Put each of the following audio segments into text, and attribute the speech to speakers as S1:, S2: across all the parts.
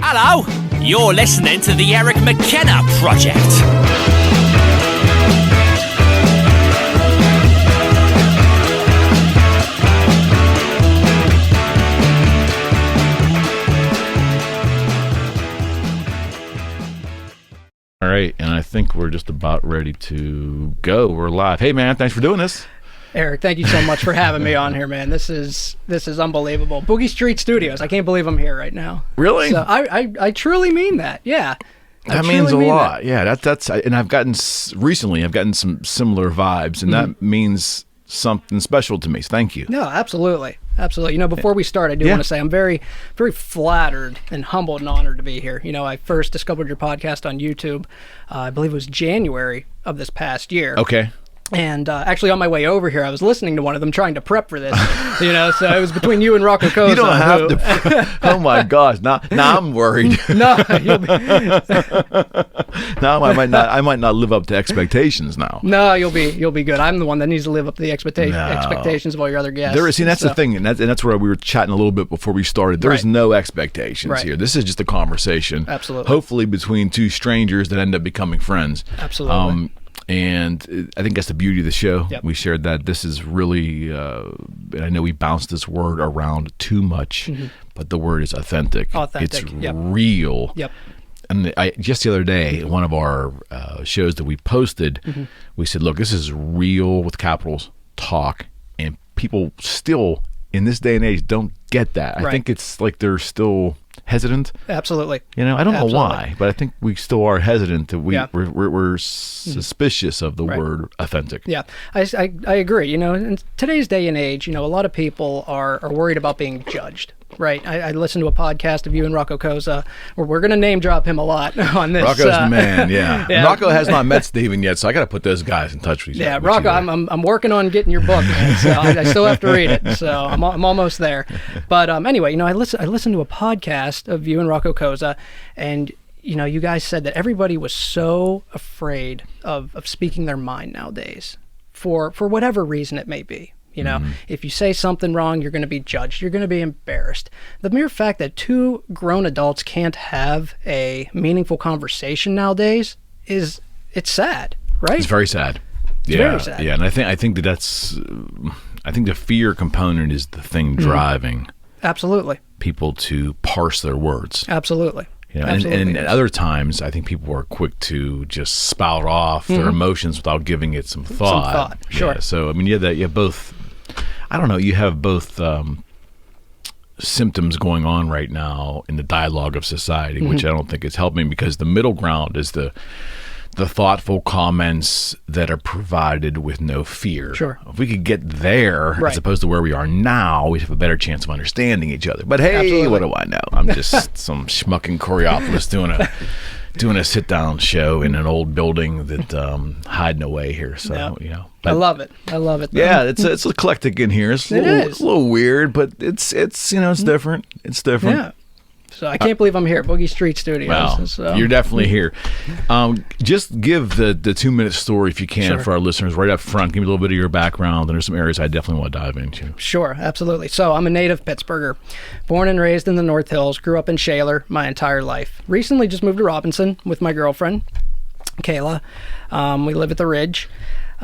S1: Hello, you're listening to the Eric McKenna Project.
S2: All right, and I think we're just about ready to go. We're live. Hey, man, thanks for doing this.
S3: Eric, thank you so much for having me on here, man. This is unbelievable. Boogie Street Studios. I can't believe I'm here right now.
S2: Really?
S3: So I truly mean that. Yeah.
S2: That means a lot. Yeah, that's and I've gotten some similar vibes, and that means something special to me. So thank you.
S3: No, absolutely. Absolutely. You know, before we start, I do want to say I'm very, very flattered and humbled and honored to be here. You know, I first discovered your podcast on YouTube, I believe it was January of this past year.
S2: Okay.
S3: And actually, on my way over here, I was listening to one of them trying to prep for this. You know, so it was between you and Rocco Koza.
S2: You don't have to. Oh my gosh! Now I'm worried.
S3: No, you'll be.
S2: Now I might not live up to expectations. Now.
S3: No, you'll be good. I'm the one that needs to live up to the expectations of all your other guests.
S2: That's the thing, and that's where we were chatting a little bit before we started. There's no expectations here. This is just a conversation.
S3: Absolutely.
S2: Hopefully between two strangers that end up becoming friends.
S3: Absolutely.
S2: And I think that's the beauty of the show.
S3: Yep.
S2: We shared that this is really, and I know we bounced this word around too much, but the word is authentic. It's real.
S3: Yep.
S2: And just the other day, one of our shows that we posted, we said, look, this is real with capitals talk. And people still, in this day and age, don't get that. I think it's like they're still hesitant.
S3: Absolutely.
S2: You know, I don't know why, but I think we still are hesitant. We're suspicious of the word authentic.
S3: Yeah, I agree. You know, in today's day and age, you know, a lot of people are worried about being judged. Right. I listened to a podcast of you and Rocco Koza, where we're going to name drop him a lot on this.
S2: Rocco's the man, yeah. Rocco has not met Steven yet, so I got to put those guys in touch with you.
S3: Yeah, Rocco, I'm working on getting your book, man. So I still have to read it. So I'm almost there. But anyway, you know, I listened to a podcast of you and Rocco Koza, and you know, you guys said that everybody was so afraid of speaking their mind nowadays, for whatever reason it may be. You know, if you say something wrong, you're going to be judged. You're going to be embarrassed. The mere fact that two grown adults can't have a meaningful conversation nowadays it's sad, right?
S2: It's very sad.
S3: It's very sad.
S2: Yeah, and I think I think the fear component is the thing driving
S3: absolutely
S2: people to parse their words.
S3: Absolutely.
S2: You know, and at other times, I think people are quick to just spout off their emotions without giving it some thought.
S3: Sure.
S2: Yeah, so I mean, you have both. I don't know. You have both symptoms going on right now in the dialogue of society, which I don't think is helping, because the middle ground is the thoughtful comments that are provided with no fear.
S3: Sure.
S2: If we could get there, as opposed to where we are now, we'd have a better chance of understanding each other. But hey, what do I know? I'm just some schmuck in Coriopolis doing a sit-down show in an old building that hiding away here. So you know.
S3: I love it. Though.
S2: Yeah, it's eclectic in here. It's a little weird, but it's you know, it's different. It's different.
S3: Yeah. So I can't believe I'm here at Boogie Street Studios.
S2: Well,
S3: so.
S2: You're definitely here. Just give the 2-minute story, if you can, for our listeners right up front. Give me a little bit of your background. And there's some areas I definitely want to dive into.
S3: Sure, absolutely. So I'm a native Pittsburgher, born and raised in the North Hills, grew up in Shaler my entire life. Recently just moved to Robinson with my girlfriend, Kayla. We live at the Ridge.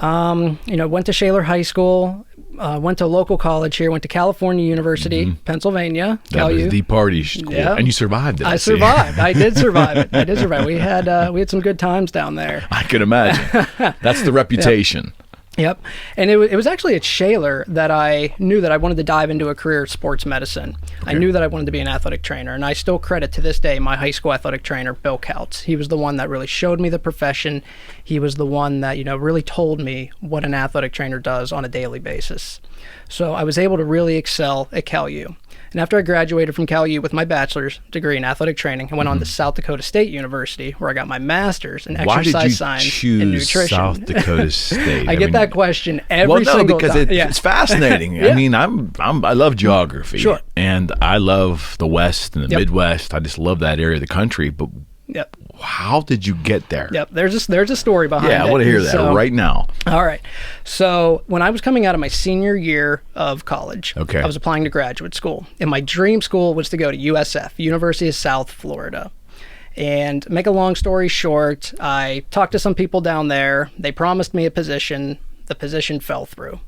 S3: You know, went to Shaler High School, went to a local college here, went to California University, Pennsylvania.
S2: That was the party school, and you survived it.
S3: I survived. I did survive it. We had some good times down there.
S2: I can imagine. That's the reputation.
S3: Yep. And it was actually at Shaler that I knew that I wanted to dive into a career of sports medicine. Okay. I knew that I wanted to be an athletic trainer, and I still credit to this day my high school athletic trainer, Bill Kautz. He was the one that really showed me the profession. He was the one that, you know, really told me what an athletic trainer does on a daily basis. So I was able to really excel at Cal U. And after I graduated from Cal U with my bachelor's degree in athletic training, I went on to South Dakota State University, where I got my master's in exercise science and nutrition.
S2: Why did you choose South Dakota State?
S3: I get that question every single time.
S2: Because it's fascinating. I mean, I love geography.
S3: Sure.
S2: And I love the West and the Midwest. I just love that area of the country. But
S3: Yep.
S2: How did you get there?
S3: Yep. There's a story behind it.
S2: Yeah, I want to hear that right now.
S3: All right. So when I was coming out of my senior year of college,
S2: Okay.
S3: I was applying to graduate school. And my dream school was to go to USF, University of South Florida. And make a long story short, I talked to some people down there. They promised me a position. The position fell through.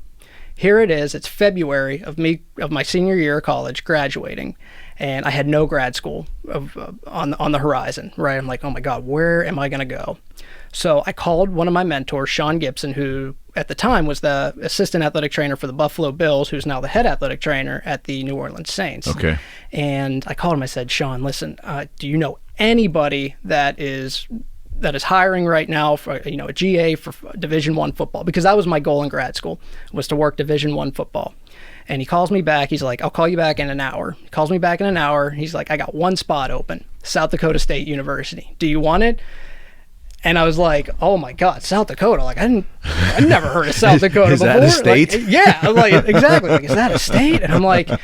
S3: Here it is. It's February of my senior year of college, graduating, and I had no grad school on the horizon. Right? I'm like, oh my God, where am I going to go? So I called one of my mentors, Sean Gibson, who at the time was the assistant athletic trainer for the Buffalo Bills, who's now the head athletic trainer at the New Orleans Saints.
S2: Okay.
S3: And I called him. I said, Sean, listen, do you know anybody that is hiring right now for a GA for Division I football? Because that was my goal in grad school, was to work Division I football. And he calls me back. He's like, I'll call you back in an hour. He calls me back in an hour. He's like, I got one spot open, South Dakota State University. Do you want it? And I was like, oh my God, South Dakota. Like, I'd never heard of South Dakota
S2: is
S3: before.
S2: Is that a state?
S3: Like, yeah. I'm like, exactly. Like, is that a state? And I'm like, all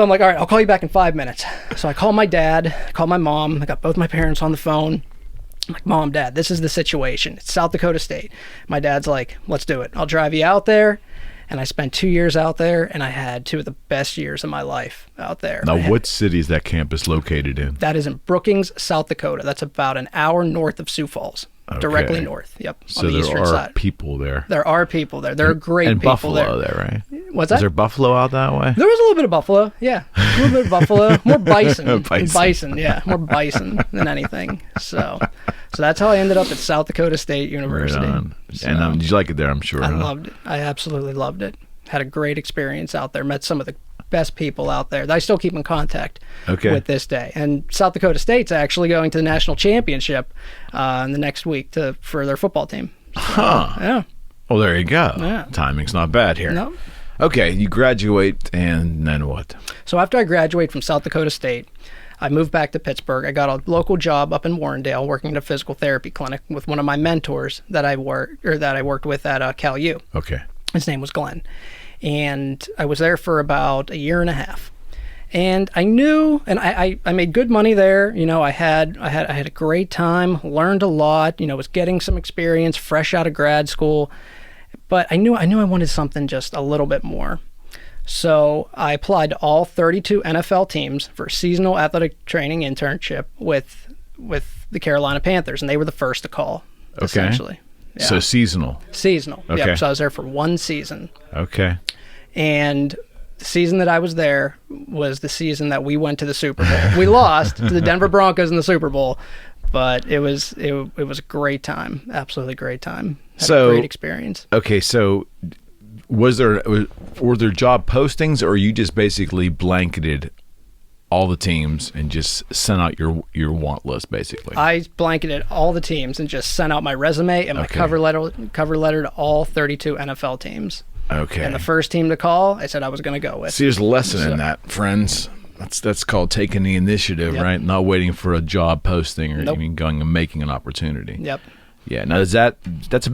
S3: right, I'll call you back in 5 minutes. So I call my dad, I call my mom. I got both my parents on the phone. I'm like, Mom, Dad, this is the situation. It's South Dakota State. My dad's like, let's do it. I'll drive you out there. And I spent 2 years out there, and I had 2 of the best years of my life out there.
S2: Now, what city is that campus located in?
S3: That is in Brookings, South Dakota. That's about an hour north of Sioux Falls. Okay. Directly north. Yep.
S2: So
S3: on the eastern
S2: there are
S3: side.
S2: People there.
S3: There are people there. There are great
S2: and
S3: people
S2: Buffalo
S3: there.
S2: right?
S3: What's that?
S2: Is there buffalo out that way?
S3: There was a little bit of buffalo. Yeah. A little bit of buffalo. More bison.
S2: Bison.
S3: Yeah. More bison than anything. So that's how I ended up at South Dakota State University.
S2: Right on.
S3: So,
S2: and did you like it there, I'm sure?
S3: I loved it. I absolutely loved it. Had a great experience out there. Met some of the best people out there that I still keep in contact with this day. And South Dakota State's actually going to the national championship in the next week for their football team. So, yeah.
S2: Well, there you go.
S3: Yeah.
S2: Timing's not bad here.
S3: No.
S2: Okay, you graduate, and then what?
S3: So after I graduate from South Dakota State, I moved back to Pittsburgh. I got a local job up in Warrendale working at a physical therapy clinic with one of my mentors that I worked with at Cal U.
S2: Okay.
S3: His name was Glenn. And I was there for about a year and a half. And I knew, and I made good money there. I had a great time, learned a lot, was getting some experience fresh out of grad school. But I knew I wanted something just a little bit more. So I applied to all 32 NFL teams for a seasonal athletic training internship with the Carolina Panthers, and they were the first to call, essentially. Yeah.
S2: So seasonal.
S3: Seasonal.
S2: Okay.
S3: Yep. So I was there for one season.
S2: Okay.
S3: And the season that I was there was the season that we went to the Super Bowl. We lost to the Denver Broncos in the Super Bowl, but it was a great time. Absolutely great time. Had a great experience.
S2: Okay, so were there job postings, or you just basically blanketed all the teams and just sent out your want list, basically?
S3: I blanketed all the teams and just sent out my resume and my cover letter to all 32 NFL teams.
S2: Okay.
S3: And the first team to call, I said I was going to go with.
S2: See, there's a lesson in that, friends. That's called taking the initiative, right? Not waiting for a job posting or even going and making an opportunity.
S3: Yep.
S2: Yeah. Now, that's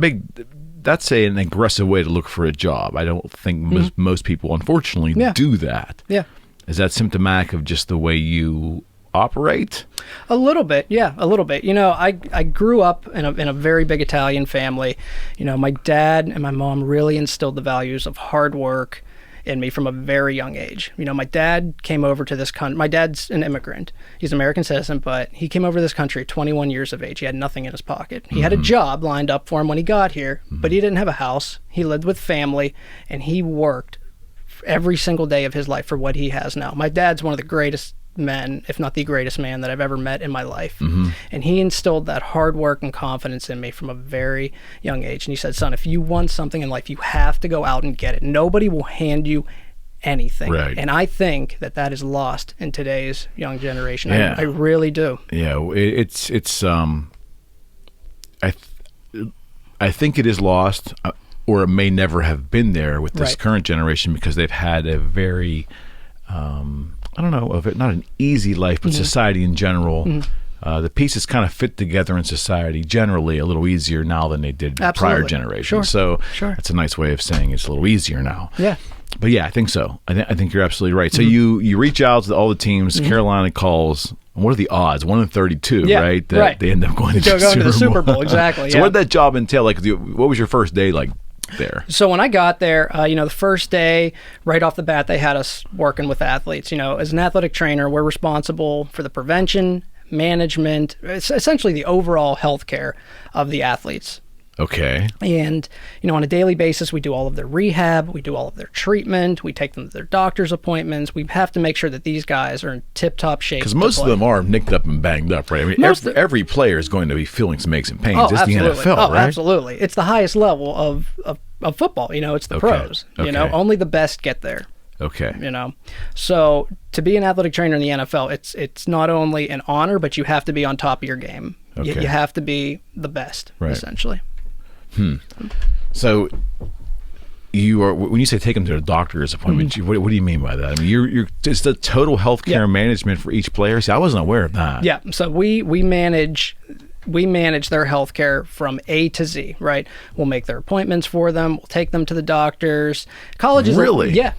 S2: an aggressive way to look for a job. I don't think most people, unfortunately, do that.
S3: Yeah.
S2: Is that symptomatic of just the way you operate?
S3: A little bit, yeah, a little bit. I grew up in a very big Italian family. My dad and my mom really instilled the values of hard work in me from a very young age. My dad came over to this country. My dad's an immigrant. He's an American citizen, but he came over to this country at 21 years of age. He had nothing in his pocket. He had a job lined up for him when he got here, but he didn't have a house. He lived with family, and he worked every single day of his life for what he has now. My dad's one of the greatest men, if not the greatest man that I've ever met in my life. And he instilled that hard work and confidence in me from a very young age. And he said, son, if you want something in life, you have to go out and get it. Nobody will hand you anything.
S2: Right.
S3: And I think that is lost in today's young generation.
S2: Yeah.
S3: I really do.
S2: Yeah, I think it is lost, or it may never have been there with this current generation, because they've had a very I don't know, not an easy life, but society in general. The pieces kind of fit together in society generally a little easier now than they did prior generations. So that's a nice way of saying it's a little easier now.
S3: Yeah.
S2: But yeah, I think so. I think you're absolutely right. So you reach out to all the teams. Carolina calls. What are the odds? 1 in 32, right? That they end up going to
S3: the Super Bowl. Exactly.
S2: So what did that job entail? Like, what was your first day like there?
S3: So when I got there, the first day, right off the bat, they had us working with athletes. As an athletic trainer, we're responsible for the prevention, management, essentially the overall health care of the athletes.
S2: Okay.
S3: And, on a daily basis, we do all of their rehab, we do all of their treatment, we take them to their doctor's appointments. We have to make sure that these guys are in tip-top shape.
S2: Because most of them are nicked up and banged up, right? I mean, every player is going to be feeling some aches and pains.
S3: Oh,
S2: it's
S3: absolutely.
S2: the NFL, right?
S3: Absolutely. It's the highest level of football. It's the pros. Only the best get there.
S2: Okay.
S3: So to be an athletic trainer in the NFL, it's not only an honor, but you have to be on top of your game.
S2: Okay.
S3: You have to be the best, essentially.
S2: So you are, when you say take them to a doctor's appointment, what do you mean by that? I mean, you're just the total healthcare management for each player. See, I wasn't aware of that.
S3: Yeah. So we manage their health care from A to Z, right? We'll make their appointments for them. We'll take them to the doctors. College is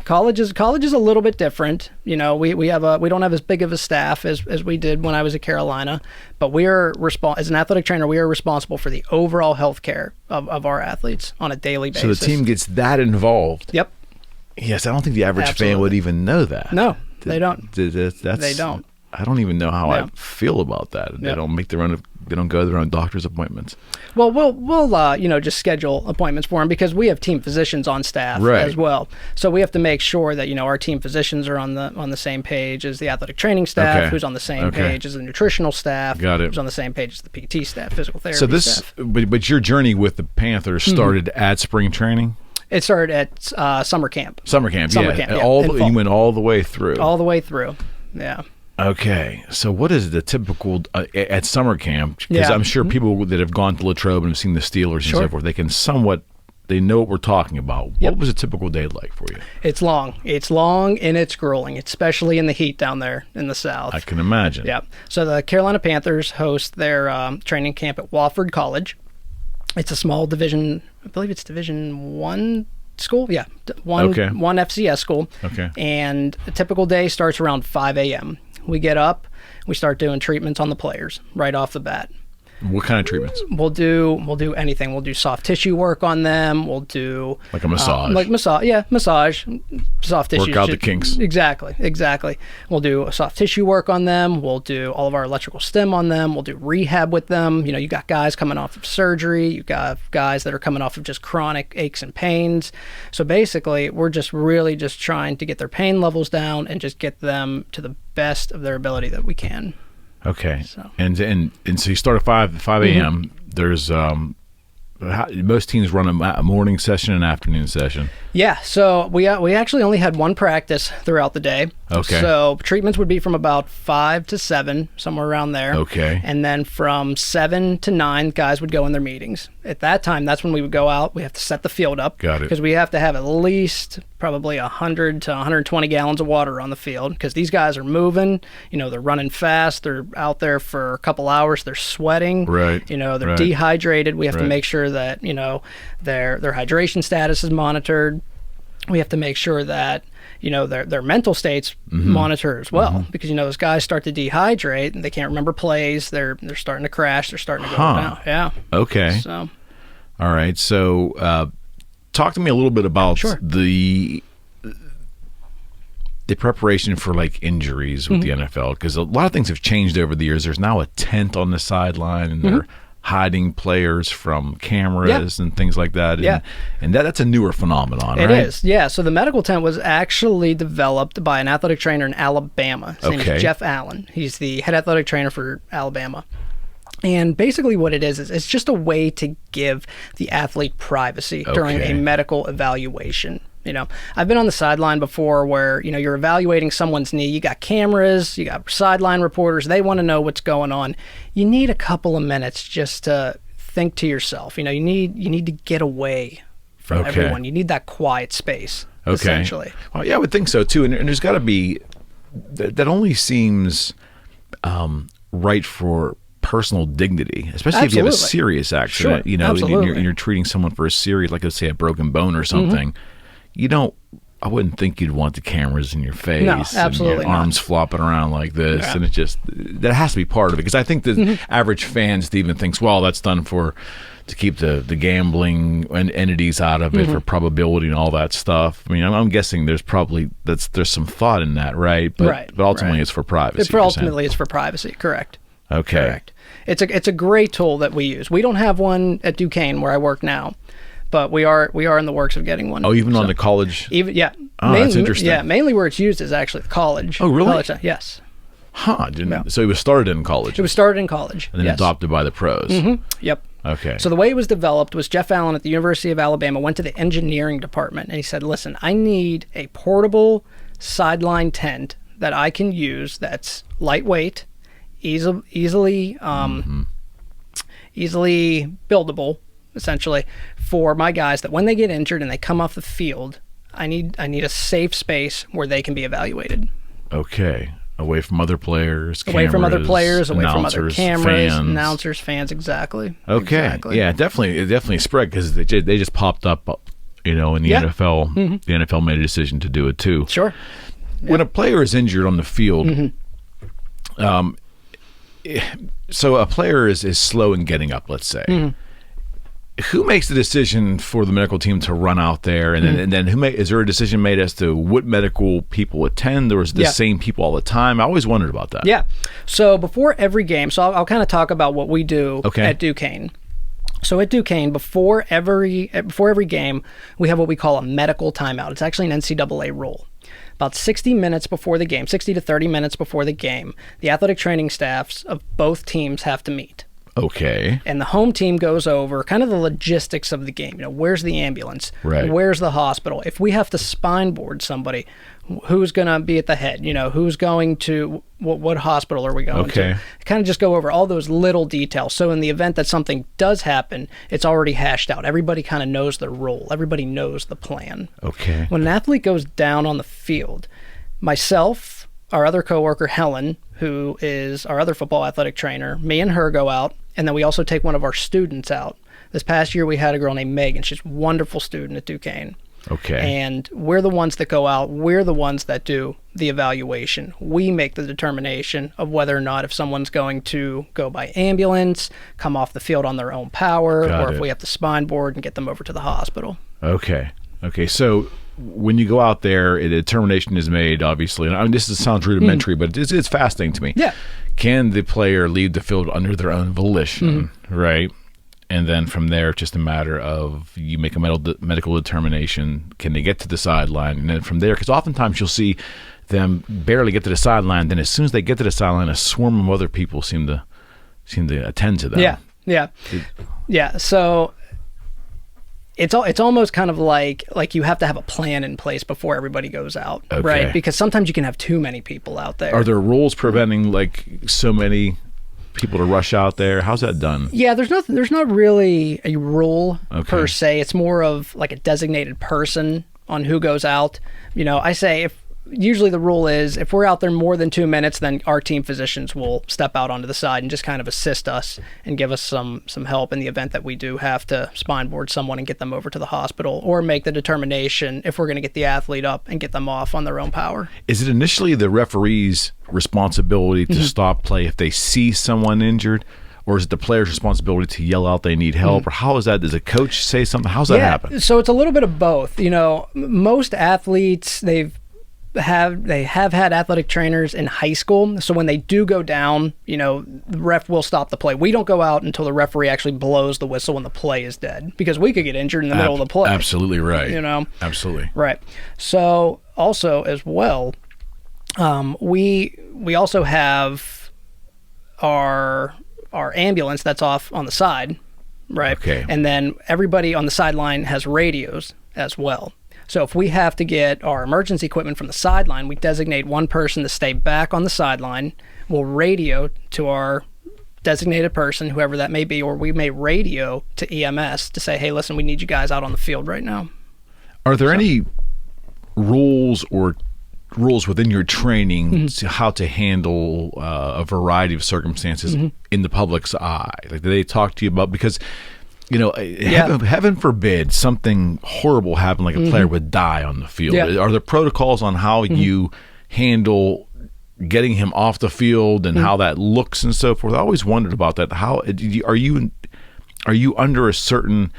S3: college is a little bit different. We don't have as big of a staff as we did when I was at Carolina, but as an athletic trainer, we are responsible for the overall health care of our athletes on a daily basis.
S2: So the team gets that involved.
S3: Yep.
S2: Yes, I don't think the average fan would even know that.
S3: No, they don't.
S2: They
S3: don't.
S2: I don't even know how I feel about that. They don't make they don't go to their own doctor's appointments.
S3: Well, we'll just schedule appointments for them because we have team physicians on staff as well. So we have to make sure that our team physicians are on the same page as the athletic training staff, who's on the same page as the nutritional staff, who's on the same page as the PT staff, physical therapy staff.
S2: But your journey with the Panthers started at spring training?
S3: It started at summer camp.
S2: Summer camp.
S3: You
S2: went all the way through.
S3: All the way through. Yeah.
S2: Okay, so what is the typical at summer camp? Because I'm sure people that have gone to Latrobe and have seen the Steelers and so forth, they know what we're talking about. What was a typical day like for you?
S3: It's long and it's grueling, especially in the heat down there in the South.
S2: I can imagine.
S3: Yeah. So the Carolina Panthers host their training camp at Wofford College. It's a small division, I believe it's Division 1 school. Yeah, one FCS school. Okay. And a typical day starts around 5 a.m. We get up, we start doing treatments on the players right off the bat.
S2: What kind of treatments?
S3: We'll do anything. We'll do soft tissue work on them. We'll do
S2: like a massage.
S3: Massage, soft tissue.
S2: Work out the kinks.
S3: Exactly. We'll do soft tissue work on them. We'll do all of our electrical stim on them. We'll do rehab with them. You got guys coming off of surgery. You got guys that are coming off of just chronic aches and pains. So basically, we're just really just trying to get their pain levels down and just get them to the best of their ability that we can.
S2: Okay. So. And so you start at 5 a.m. There's most teams run a morning session and afternoon session.
S3: Yeah. So we actually only had one practice throughout the day.
S2: Okay.
S3: So treatments would be from about 5 to 7, somewhere around there.
S2: Okay.
S3: And then from 7 to 9, guys would go in their meetings. At that time, that's when we would go out. We have to set the field up.
S2: Got it.
S3: Because we have to have at least probably 100 to 120 gallons of water on the field because these guys are moving. They're running fast. They're out there for a couple hours. They're sweating.
S2: Right.
S3: They're dehydrated. We have to make sure that their hydration status is monitored. We have to make sure that their mental state's monitored as well because those guys start to dehydrate and they can't remember plays. They're starting to crash. They're starting to go down. Yeah.
S2: Okay.
S3: So.
S2: All right. So talk to me a little bit about the preparation for like injuries with the NFL because a lot of things have changed over the years. There's now a tent on the sideline and they're hiding players from cameras and things like that. And that's a newer phenomenon, right?
S3: It is, yeah. So the medical tent was actually developed by an athletic trainer in Alabama. His name is Jeff Allen. He's the head athletic trainer for Alabama. And basically what it is it's just a way to give the athlete privacy during a medical evaluation. I've been on the sideline before where, you're evaluating someone's knee. You got cameras, you got sideline reporters. They want to know what's going on. You need a couple of minutes just to think to yourself. You need to get away from everyone. You need that quiet space, essentially.
S2: Well, yeah, I would think so, too. And there's got to be that only seems right for personal dignity, especially if you have a serious accident, and you're treating someone for a serious, like let's say a broken bone or something. I wouldn't think you'd want the cameras in your face.
S3: No, absolutely
S2: and your arms flopping around like this.
S3: Yeah.
S2: And that has to be part of it. Because I think the average fan, Steven, thinks, well, that's done to keep the gambling and entities out of it for probability and all that stuff. I mean, I'm guessing there's some thought in that, right? But ultimately it's for privacy.
S3: Ultimately it's for privacy, correct.
S2: Okay.
S3: Correct. It's a great tool that we use. We don't have one at Duquesne where I work now, but we are in the works of getting one.
S2: Oh, even on the college?
S3: Yeah.
S2: Oh, that's interesting.
S3: Yeah, mainly where it's used is actually the college.
S2: Oh, really?
S3: College, yes.
S2: Huh. So it was started in college?
S3: It was started in college.
S2: And then adopted by the pros?
S3: Yep.
S2: Okay.
S3: So the way it was developed was Jeff Allen at the University of Alabama went to the engineering department and he said, listen, I need a portable sideline tent that I can use that's lightweight, easily buildable, essentially, for my guys that when they get injured and they come off the field, I need a safe space where they can be evaluated.
S2: Okay. Away from other players,
S3: away from other cameras,
S2: announcers,
S3: announcers, fans, exactly.
S2: Okay.
S3: Exactly.
S2: Yeah, it definitely spread because they just popped up, in the NFL. The NFL made a decision to do it too.
S3: Sure.
S2: When a player is injured on the field, so a player is slow in getting up, let's say. Who makes the decision for the medical team to run out there, and then is there a decision made as to what medical people attend, or is it the same people all the time? I always wondered about that.
S3: Yeah. So before every game, I'll kind of talk about what we do at Duquesne. So at Duquesne, before every game, we have what we call a medical timeout. It's actually an NCAA rule. About 60 minutes before the game, 60 to 30 minutes before the game, the athletic training staffs of both teams have to meet.
S2: Okay.
S3: And the home team goes over kind of the logistics of the game. Where's the ambulance?
S2: Right.
S3: Where's the hospital? If we have to spine board somebody, who's going to be at the head? Who's going to what hospital are we going to? Kind of just go over all those little details. So in the event that something does happen, it's already hashed out. Everybody kind of knows their role. Everybody knows the plan.
S2: Okay.
S3: When an athlete goes down on the field, myself, our other coworker Helen, who is our other football athletic trainer, me and her go out. And then we also take one of our students out. This past year, we had a girl named Megan. She's a wonderful student at Duquesne.
S2: Okay.
S3: And we're the ones that go out. We're the ones that do the evaluation. We make the determination of whether or not if someone's going to go by ambulance, come off the field on their own power, if we have to spine board and get them over to the hospital.
S2: Okay. So when you go out there, a determination is made, obviously. And this sounds rudimentary, but it's fascinating to me.
S3: Yeah.
S2: Can the player leave the field under their own volition, right? And then from there, it's just a matter of you make a medical determination. Can they get to the sideline? And then from there, because oftentimes you'll see them barely get to the sideline. Then as soon as they get to the sideline, a swarm of other people seem to attend to them.
S3: Yeah. So it's almost kind of like you have to have a plan in place before everybody goes out, right? Because sometimes you can have too many people out there.
S2: Are there rules preventing so many people to rush out there? How's that done? Yeah,
S3: there's not really a rule per se. It's more of like a designated person on who goes out. I say usually the rule is if we're out there more than 2 minutes, then our team physicians will step out onto the side and just kind of assist us and give us some help in the event that we do have to spine board someone and get them over to the hospital, or make the determination if we're going to get the athlete up and get them off on their own power.
S2: Is it initially the referee's responsibility to stop play if they see someone injured? Or is it the player's responsibility to yell out they need help? Or how is that? Does a coach say something? How's that happen?
S3: So it's a little bit of both. Most athletes, they have had athletic trainers in high school, so when they do go down, the ref will stop the play. We don't go out until the referee actually blows the whistle when the play is dead, because we could get injured in the middle of the play.
S2: Absolutely right. Absolutely
S3: right. So also as well, we also have our ambulance that's off on the side, right?
S2: Okay.
S3: And then everybody on the sideline has radios as well. So if we have to get our emergency equipment from the sideline, we designate one person to stay back on the sideline. We'll radio to our designated person, whoever that may be, or we may radio to EMS to say, hey, listen, we need you guys out on the field right now.
S2: Are there any rules within your training to how to handle a variety of circumstances in the public's eye? Like, do they talk to you about, because Heaven forbid something horrible happened, like a player would die on the field.
S3: Yeah.
S2: Are there protocols on how you handle getting him off the field and how that looks and so forth? I always wondered about that. How are you under a certain,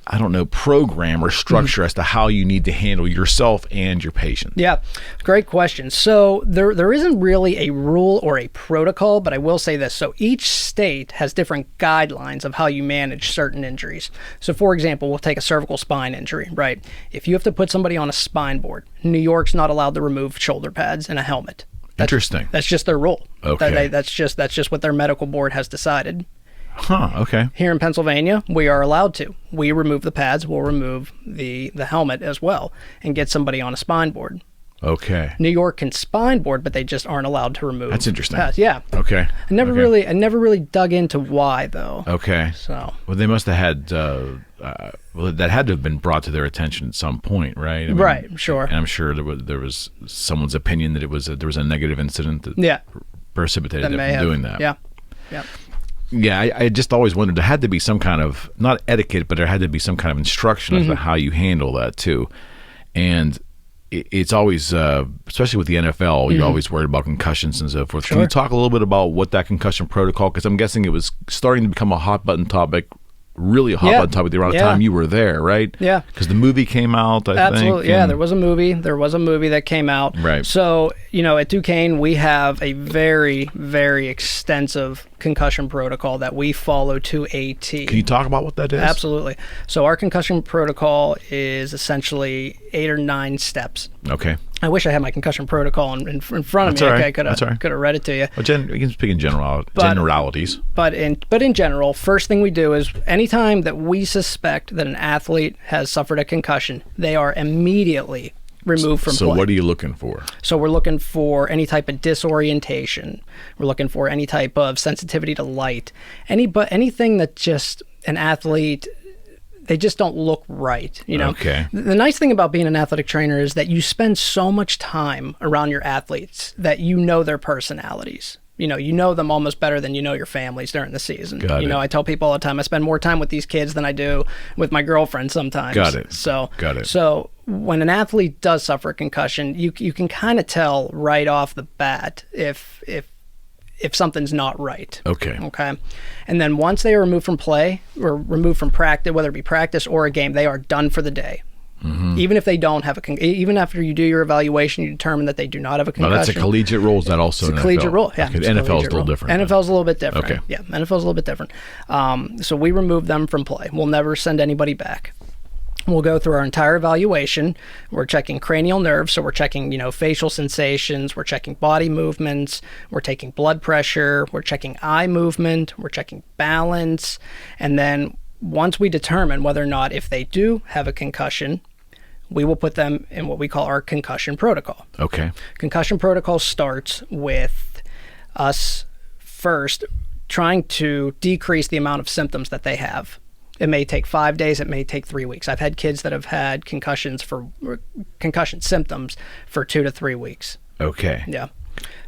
S2: I don't know, program or structure as to how you need to handle yourself and your patient?
S3: Yeah, great question. So there isn't really a rule or a protocol, but I will say this. So each state has different guidelines of how you manage certain injuries. So for example, we'll take a cervical spine injury, right? If you have to put somebody on a spine board, New York's not allowed to remove shoulder pads and a helmet.
S2: Interesting.
S3: That's just their rule.
S2: Okay.
S3: That's just what their medical board has decided.
S2: Huh, okay.
S3: Here in Pennsylvania, we are allowed to. We remove the pads, we'll remove the helmet as well and get somebody on a spine board.
S2: Okay.
S3: New York can spine board, but they just aren't allowed to remove.
S2: That's interesting.
S3: Pads. Yeah.
S2: Okay.
S3: I never really dug into why though.
S2: Okay.
S3: So.
S2: Well, they must have had. That had to have been brought to their attention at some point, right? I mean,
S3: right. Sure.
S2: And I'm sure there was someone's opinion that there was a negative incident that precipitated them from doing that.
S3: Yeah. Yeah.
S2: Yeah, I just always wondered, there had to be some kind of, not etiquette, but there had to be some kind of instruction as to how you handle that too. And it's always, especially with the NFL, you're always worried about concussions and so forth.
S3: Sure.
S2: Can you talk a little bit about what that concussion protocol, because I'm guessing it was starting to become a hot button topic, really a hot button topic around the time you were there, right?
S3: Yeah.
S2: Because the movie came out, I think.
S3: Absolutely. Yeah, there was a movie. There was a movie that came out.
S2: Right.
S3: So, at Duquesne, we have a very, very extensive concussion protocol that we follow to a T.
S2: Can you talk about what that is?
S3: Absolutely. So our concussion protocol is essentially 8 or 9 steps.
S2: Okay.
S3: I wish I had my concussion protocol in front of
S2: That's
S3: me.
S2: all right.
S3: Okay, I could have read it to you.
S2: Well, you can speak in generalities.
S3: But in general, first thing we do is anytime that we suspect that an athlete has suffered a concussion, they are immediately removed from play.
S2: So what are you looking for?
S3: So we're looking for any type of disorientation. We're looking for any type of sensitivity to light. Anything that just an athlete, they just don't look right,
S2: Okay.
S3: The nice thing about being an athletic trainer is that you spend so much time around your athletes that you know their personalities. You know them almost better than you know your families during the season.
S2: Got it.
S3: I tell people all the time, I spend more time with these kids than I do with my girlfriend sometimes.
S2: Got it.
S3: Got it. So when an athlete does suffer a concussion, you can kind of tell right off the bat if something's not right.
S2: Okay.
S3: And then once they are removed from play or removed from practice, whether it be practice or a game, they are done for the day. Mm-hmm. Even if they don't have even after you do your evaluation, you determine that they do not have a concussion.
S2: That's a collegiate rule. Is that also
S3: it's a collegiate rule? Yeah.
S2: Okay. The NFL is a little different.
S3: NFL's a little bit different.
S2: Okay.
S3: Yeah, NFL's a little bit different. So we remove them from play. We'll never send anybody back. We'll go through our entire evaluation. We're checking cranial nerves, so we're checking, facial sensations, we're checking body movements, we're taking blood pressure, we're checking eye movement, we're checking balance, and then once we determine whether or not if they do have a concussion, we will put them in what we call our concussion protocol.
S2: Okay.
S3: Concussion protocol starts with us first trying to decrease the amount of symptoms that they have. It may take 5 days, it may take 3 weeks. I've had kids that have had concussion symptoms for 2 to 3 weeks.
S2: Okay.
S3: Yeah.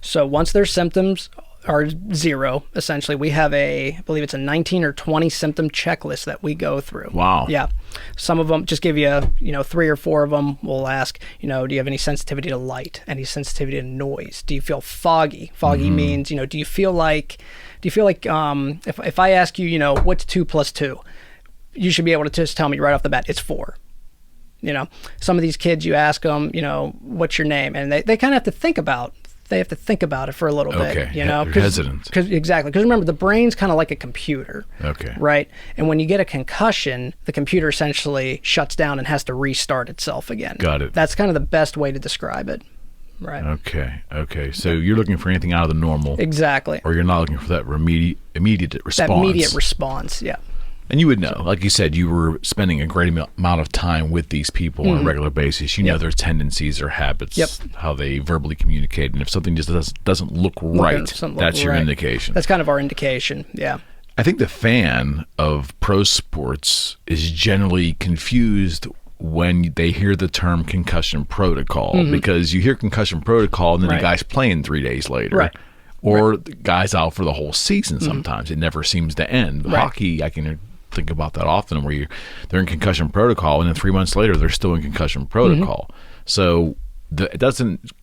S3: So once their symptoms are 0, essentially, we have I believe it's a 19 or 20 symptom checklist that we go through.
S2: Wow.
S3: Yeah. Some of them, just give you, 3 or 4 of them. We'll ask, do you have any sensitivity to light? Any sensitivity to noise? Do you feel foggy? Foggy means, do you feel like, if I ask you, what's 2 plus 2? You should be able to just tell me right off the bat, it's 4. Some of these kids, you ask them, what's your name? And they kind of have to think about it for a little bit,
S2: They're hesitant.
S3: Exactly. Because remember, the brain's kind of like a computer.
S2: Okay.
S3: Right? And when you get a concussion, the computer essentially shuts down and has to restart itself again.
S2: Got it.
S3: That's kind of the best way to describe it. Right.
S2: Okay. So you're looking for anything out of the normal.
S3: Exactly.
S2: Or you're not looking for that immediate response.
S3: That immediate response, yeah.
S2: And you would know, like you said, you were spending a great amount of time with these people on a regular basis. You know their tendencies, their habits, how they verbally communicate. And if something just doesn't look right, that's your indication.
S3: That's kind of our indication, yeah.
S2: I think the fan of pro sports is generally confused when they hear the term concussion protocol, because you hear concussion protocol and then the guy's playing 3 days later.
S3: Right.
S2: Or the guy's out for the whole season sometimes. It never seems to end.
S3: Right.
S2: Hockey, I can think about that often, where they're in concussion protocol, and then 3 months later they're still in concussion protocol. So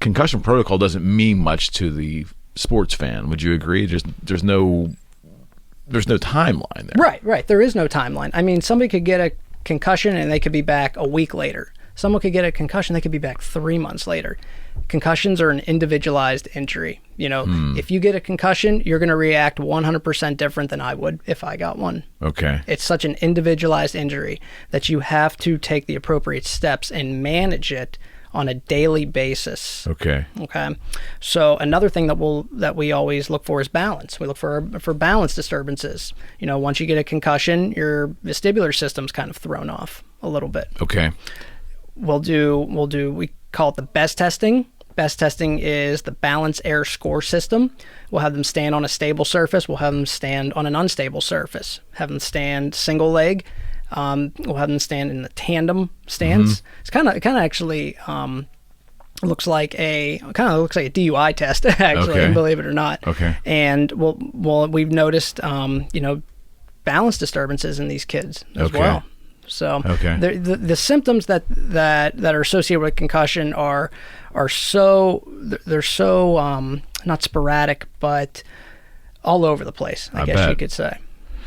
S2: concussion protocol doesn't mean much to the sports fan. Would you agree? There's no timeline there.
S3: Right. There is no timeline. I mean, somebody could get a concussion and they could be back a week later. Someone could get a concussion, they could be back 3 months later. Concussions are an individualized injury. If you get a concussion, you're going to react 100% different than I would if I got one.
S2: Okay.
S3: It's such an individualized injury that you have to take the appropriate steps and manage it on a daily basis.
S2: Okay.
S3: So another thing that we always look for is balance. We look for balance disturbances. Once you get a concussion, your vestibular system's kind of thrown off a little bit.
S2: Okay.
S3: We call it the BEST testing. BEST testing is the balance air score system. We'll have them stand on a stable surface. We'll have them stand on an unstable surface. Have them stand single leg. We'll have them stand in the tandem stance. It kind of actually looks like a DUI test, actually, believe it or not.
S2: Okay.
S3: And we've noticed balance disturbances in these kids as well. So the symptoms that are associated with concussion are so not sporadic, but all over the place, I guess you could say.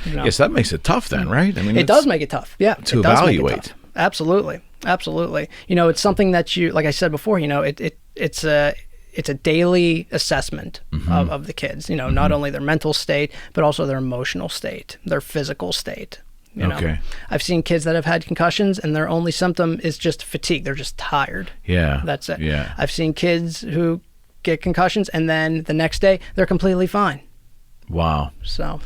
S2: Yes, that makes it tough then, right? I mean,
S3: it does make it tough. Yeah,
S2: to evaluate.
S3: Absolutely. It's something that like I said before, it's a daily assessment of the kids. Not only their mental state, but also their emotional state, their physical state. I've seen kids that have had concussions and their only symptom is just fatigue. They're just tired.
S2: Yeah.
S3: That's it.
S2: Yeah.
S3: I've seen kids who get concussions and then the next day they're completely fine.
S2: Wow.
S3: So.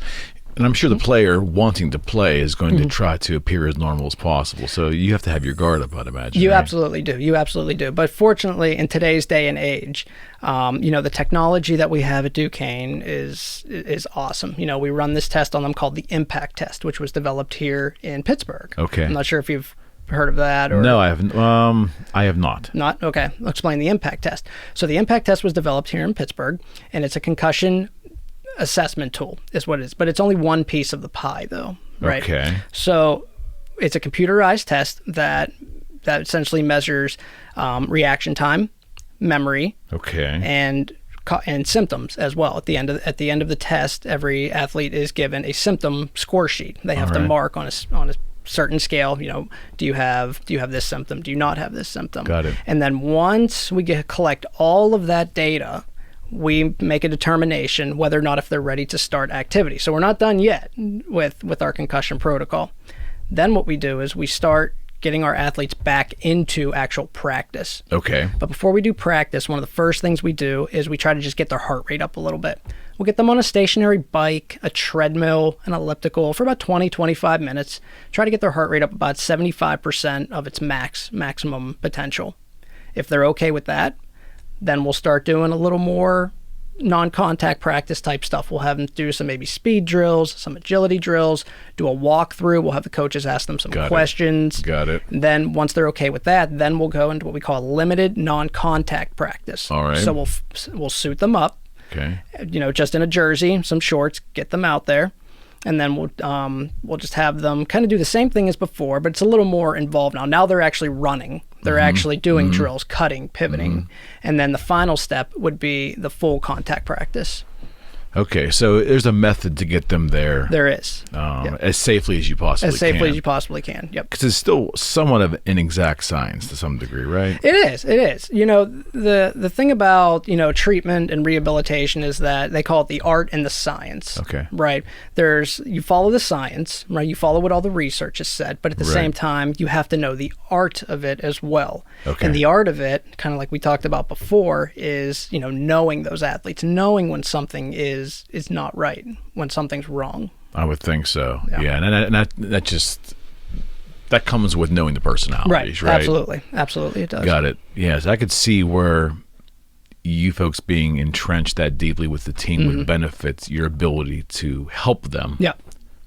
S2: And I'm sure the player wanting to play is going to try to appear as normal as possible. So you have to have your guard up, I'd imagine.
S3: You absolutely do. But fortunately, in today's day and age, the technology that we have at Duquesne is awesome. We run this test on them called the impact test, which was developed here in Pittsburgh.
S2: Okay.
S3: I'm not sure if you've heard of that or
S2: no, I haven't. I have not.
S3: Not? Okay. I'll explain the impact test. So the impact test was developed here in Pittsburgh, and it's a concussion assessment tool is what it is, but it's only one piece of the pie though, right?
S2: Okay.
S3: So it's a computerized test that essentially measures reaction time, memory, and symptoms as well. At the end of the test, every athlete is given a symptom score sheet. They have to mark on a certain scale. Do you have this symptom? Do you not have this symptom?
S2: Got it.
S3: And then once we collect all of that data, we make a determination whether or not if they're ready to start activity. So we're not done yet with our concussion protocol. Then what we do is we start getting our athletes back into actual practice.
S2: Okay.
S3: But before we do practice, one of the first things we do is we try to just get their heart rate up a little bit. We'll get them on a stationary bike, a treadmill, an elliptical for about 20-25 minutes. Try to get their heart rate up about 75% of its maximum potential. If they're okay with that, then we'll start doing a little more non-contact practice type stuff. We'll have them do some maybe speed drills, some agility drills, do a walkthrough. We'll have the coaches ask them some questions.
S2: Got it.
S3: And then once they're okay with that, then we'll go into what we call limited non-contact practice.
S2: All right.
S3: So we'll suit them up.
S2: Okay.
S3: Just in a jersey, some shorts, get them out there. And then we'll just have them kind of do the same thing as before, but it's a little more involved now. Now they're actually running. They're actually doing drills, cutting, pivoting. And then the final step would be the full contact practice.
S2: Okay, so there's a method to get them there.
S3: There is.
S2: As safely as you possibly can.
S3: As safely as you possibly can, yep.
S2: Because it's still somewhat of an exact science to some degree, right?
S3: It is. The thing about, treatment and rehabilitation is that they call it the art and the science.
S2: Okay.
S3: Right? You follow the science, right? You follow what all the research has said, but at the same time, you have to know the art of it as well.
S2: Okay.
S3: And the art of it, kind of like we talked about before, is, knowing those athletes, knowing when something is not right, when something's wrong.
S2: I would think so. Yeah. And that comes with knowing the personalities, right?
S3: Absolutely it does.
S2: Got it. Yes, I could see where you folks being entrenched that deeply with the team would benefit your ability to help them.
S3: Yep.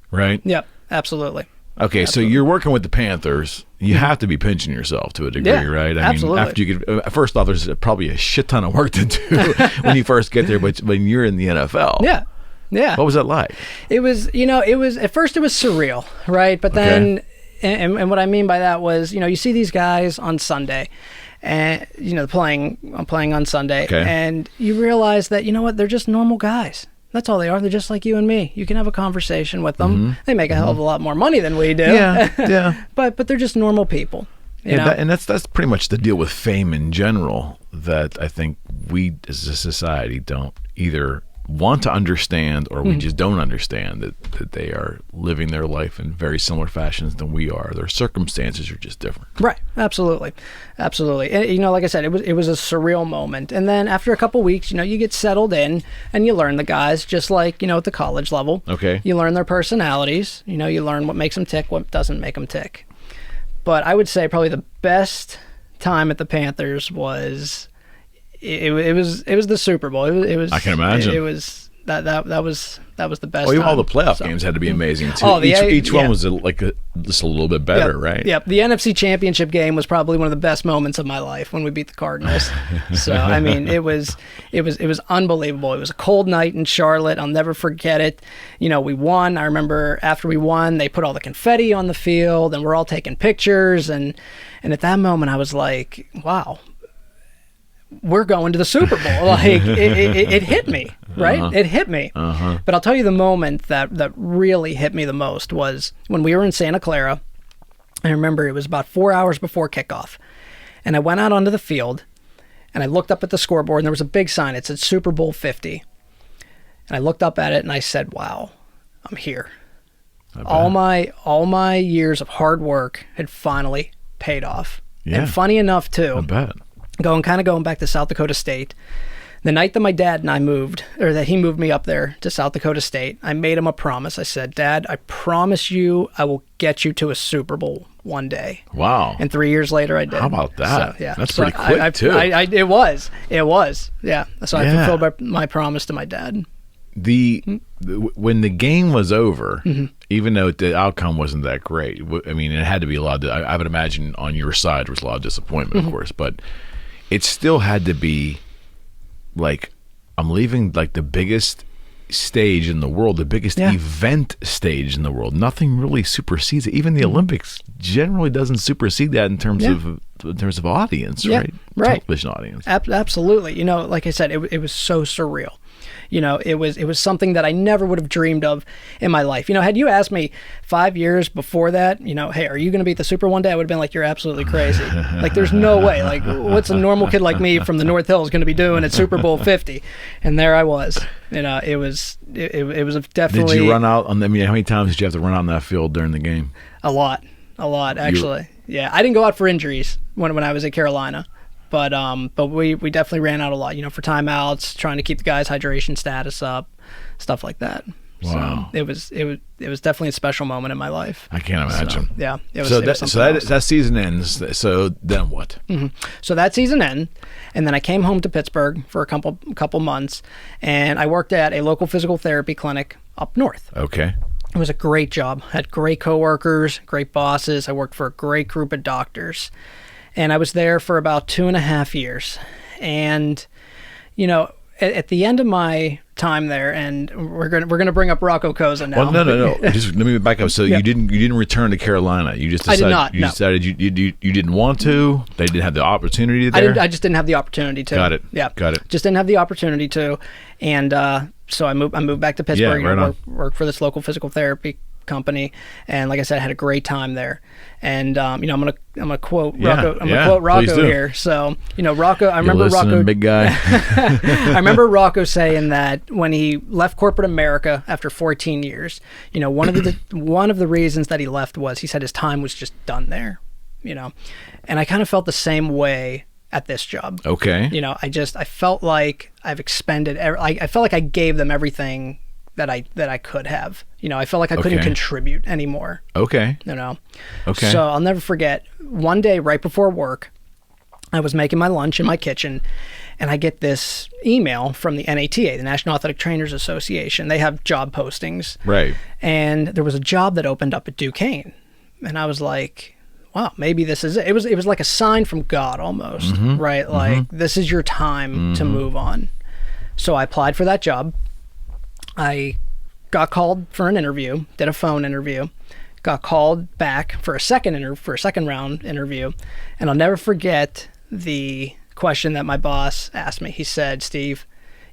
S2: Right?
S3: Yep, absolutely.
S2: Okay, so you're working with the Panthers. You have to be pinching yourself to a degree, right? I
S3: absolutely.
S2: mean, after you get, first off, there's probably a shit ton of work to do when you first get there, but when you're in the NFL.
S3: Yeah. Yeah.
S2: What was that like?
S3: It was, at first it was surreal, right? But then, and what I mean by that was, you see these guys on Sunday, and playing on Sunday, and you realize that they're just normal guys. That's all they are. They're just like you and me. You can have a conversation with them. They make a hell of a lot more money than we do.
S2: Yeah.
S3: but they're just normal people.
S2: And that's pretty much the deal with fame in general, that I think we as a society don't either want to understand, or we just don't understand that they are living their life in very similar fashions than we are. Their circumstances are just different.
S3: Right. Absolutely. And, like I said, it was a surreal moment. And then after a couple weeks, you get settled in and you learn the guys, just like, at the college level.
S2: Okay.
S3: You learn their personalities. You learn what makes them tick, what doesn't make them tick. But I would say probably the best time at the Panthers was it was the Super Bowl. It was.
S2: I can imagine.
S3: It was that was the best.
S2: Oh, even
S3: time.
S2: all the playoff games had to be amazing too.
S3: Oh,
S2: each one was just a little bit better, right?
S3: Yep. The NFC Championship game was probably one of the best moments of my life when we beat the Cardinals. So I mean, it was unbelievable. It was a cold night in Charlotte. I'll never forget it. We won. I remember after we won, they put all the confetti on the field, and we're all taking pictures. And at that moment, I was like, wow. We're going to the Super Bowl. Like it hit me, right? It hit me. But I'll tell you the moment that really hit me the most was when we were in Santa Clara. I remember it was about 4 hours before kickoff. And I went out onto the field and I looked up at the scoreboard, and there was a big sign. It said Super Bowl 50. And I looked up at it and I said, wow, I'm here. All my years of hard work had finally paid off. Yeah. And funny enough too.
S2: I bet.
S3: Going back to South Dakota State, the night that my dad and I moved, or that he moved me up there to South Dakota State, I made him a promise. I said, Dad, I promise you I will get you to a Super Bowl one day.
S2: Wow.
S3: And 3 years later, I did.
S2: How about that?
S3: So, yeah.
S2: That's pretty quick, too.
S3: It was. Yeah. So I fulfilled my promise to my dad.
S2: When the game was over, even though the outcome wasn't that great, I mean, it had to be a lot. I would imagine on your side was a lot of disappointment, of course, but it still had to be like, I'm leaving like the biggest stage in the world, the biggest event stage in the world. Nothing really supersedes it. Even the Olympics generally doesn't supersede that in terms of audience, right? Television audience.
S3: Absolutely. Like I said, it was so surreal. It was something that I never would have dreamed of in my life. Had you asked me 5 years before that, hey, are you going to be at the Super one day? I would have been like, you're absolutely crazy. Like, there's no way. Like, what's a normal kid like me from the North Hills going to be doing at Super Bowl 50? And there I was. It was definitely.
S2: Did you run out how many times did you have to run out on that field during the game?
S3: A lot, actually. Yeah, I didn't go out for injuries when I was at Carolina. But we definitely ran out a lot, for timeouts, trying to keep the guys' hydration status up, stuff like that.
S2: Wow.
S3: So it was definitely a special moment in my life.
S2: I can't imagine.
S3: So, yeah.
S2: That season ends. So then what?
S3: So that season ended, and then I came home to Pittsburgh for a couple months, and I worked at a local physical therapy clinic up north.
S2: Okay.
S3: It was a great job. Had great coworkers, great bosses. I worked for a great group of doctors. And I was there for about 2.5 years. And, at the end of my time there, and we're gonna bring up Rocco Koza now.
S2: Well, no. Just let me back up. So you didn't return to Carolina. You just decided,
S3: I did not.
S2: You decided you didn't want to. They didn't have the opportunity there.
S3: I just didn't have the opportunity to.
S2: Got it.
S3: Yeah.
S2: Got it.
S3: Just didn't have the opportunity to, and so I moved back to Pittsburgh.
S2: Yeah, right
S3: worked for this local physical therapy company, and like I said, I had a great time there. And I'm gonna quote Rocco. I'm gonna quote Rocco here. So Rocco. I remember Rocco,
S2: big guy.
S3: I remember Rocco saying that when he left corporate America after 14 years, one of the reasons that he left was he said his time was just done there. And I kind of felt the same way at this job.
S2: Okay.
S3: I felt like I've expended. I felt like I gave them everything that I could have. I felt like I couldn't contribute anymore.
S2: Okay.
S3: Okay. So I'll never forget, one day right before work, I was making my lunch in my kitchen, and I get this email from the NATA, the National Athletic Trainers Association. They have job postings.
S2: Right.
S3: And there was a job that opened up at Duquesne. And I was like, wow, maybe this is it. It was like a sign from God almost, right? Like, this is your time to move on. So I applied for that job. I got called for an interview, did a phone interview, got called back for a second round interview, and I'll never forget the question that my boss asked me. He said, "Steve,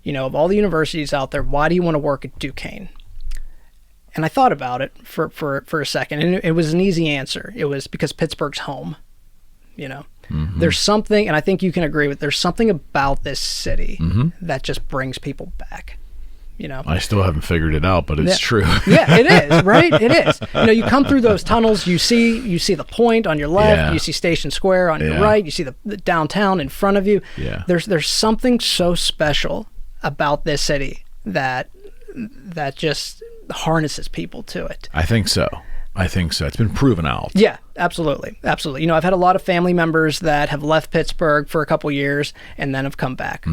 S3: of all the universities out there, why do you want to work at Duquesne?" And I thought about it for a second, and it was an easy answer. It was because Pittsburgh's home. There's something, and I think you can agree with, there's something about this city that just brings people back.
S2: I still haven't figured it out, but it's true.
S3: Yeah, it is, right? It is. You come through those tunnels, you see the Point on your left, you see Station Square on your right, you see the downtown in front of you.
S2: Yeah.
S3: There's something so special about this city that just harnesses people to it.
S2: I think so. It's been proven out.
S3: Yeah, absolutely. Absolutely. I've had a lot of family members that have left Pittsburgh for a couple years and then have come back.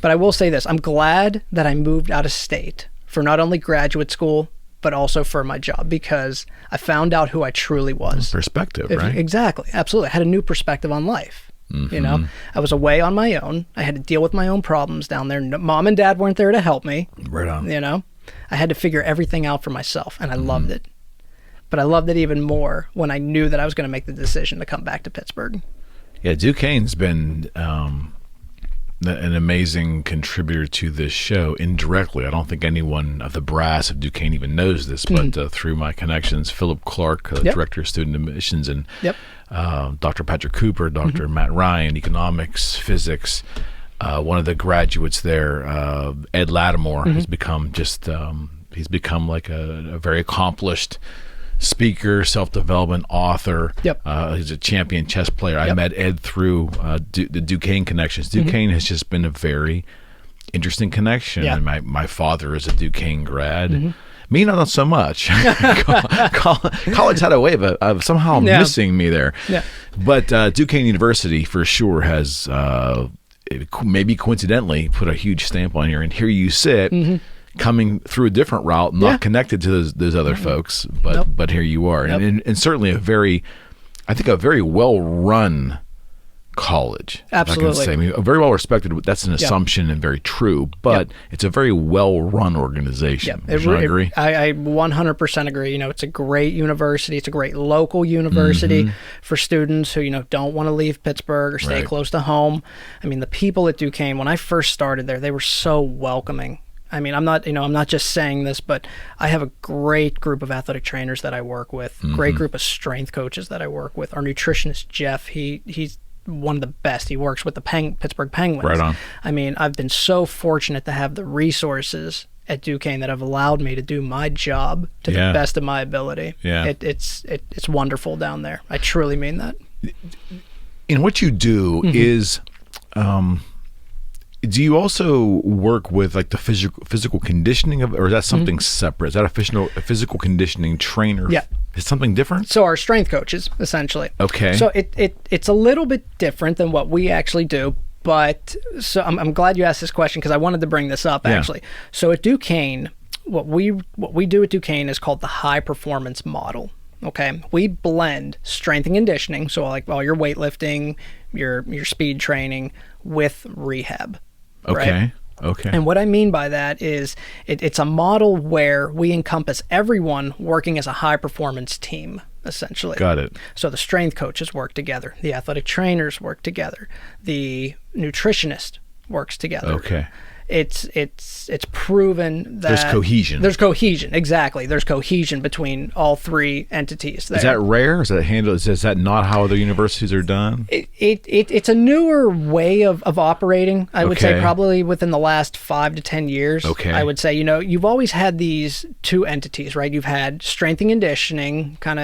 S3: But I will say this, I'm glad that I moved out of state for not only graduate school, but also for my job, because I found out who I truly was.
S2: Perspective, right?
S3: Exactly. Absolutely. I had a new perspective on life. I was away on my own. I had to deal with my own problems down there. Mom and Dad weren't there to help me.
S2: Right on.
S3: I had to figure everything out for myself, and I loved it. But I loved it even more when I knew that I was going to make the decision to come back to Pittsburgh.
S2: Yeah, Duquesne's been an amazing contributor to this show indirectly. I don't think anyone of the brass of Duquesne even knows this, but through my connections, Philip Clark, Director of Student Admissions, and Dr. Patrick Cooper, Dr. Matt Ryan, Economics, Physics. One of the graduates there, Ed Lattimore, has become he's become like a very accomplished speaker, self-development author. He's a champion chess player. I met Ed through the Duquesne connections. Duquesne has just been a very interesting connection. And my father is a Duquesne grad. Me, not so much. College had a way of somehow missing me there. But Duquesne University for sure has maybe coincidentally put a huge stamp on here. And here you sit, coming through a different route, not connected to those other folks, but here you are. And certainly a very well-run college.
S3: Absolutely.
S2: I can say. I mean, very well respected. That's an assumption and very true, but it's a very well-run organization. Would you agree?
S3: I 100% agree. It's a great university. It's a great local university for students who, don't want to leave Pittsburgh or stay close to home. I mean, the people at Duquesne, when I first started there, they were so welcoming. I mean, I'm not just saying this, but I have a great group of athletic trainers that I work with, great group of strength coaches that I work with. Our nutritionist, Jeff, he's one of the best. He works with the Pittsburgh Penguins.
S2: Right on.
S3: I mean, I've been so fortunate to have the resources at Duquesne that have allowed me to do my job to the best of my ability. Yeah. It's wonderful down there. I truly mean that.
S2: And what you do is... do you also work with like the physical conditioning or is that something separate? Is that a physical conditioning trainer?
S3: Yeah.
S2: Is something different?
S3: So our strength coaches, essentially.
S2: Okay.
S3: So it's a little bit different than what we actually do, but so I'm glad you asked this question because I wanted to bring this up actually. So at Duquesne, what we do at Duquesne is called the high performance model. Okay, we blend strength and conditioning, so like all your weightlifting, your speed training with rehab.
S2: Okay.
S3: Right?
S2: Okay.
S3: And what I mean by that is it's a model where we encompass everyone working as a high performance team, essentially.
S2: Got it.
S3: So the strength coaches work together, the athletic trainers work together, the nutritionist works together.
S2: Okay.
S3: It's proven that
S2: there's cohesion.
S3: There's cohesion, exactly. There's cohesion between all three entities there.
S2: Is that rare? Is that handled? Is that not how other universities are done?
S3: It's a newer way of operating. I would say probably within the last 5 to 10 years.
S2: Okay.
S3: I would say you've always had these two entities, right? You've had strength and conditioning, kind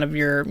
S3: of your,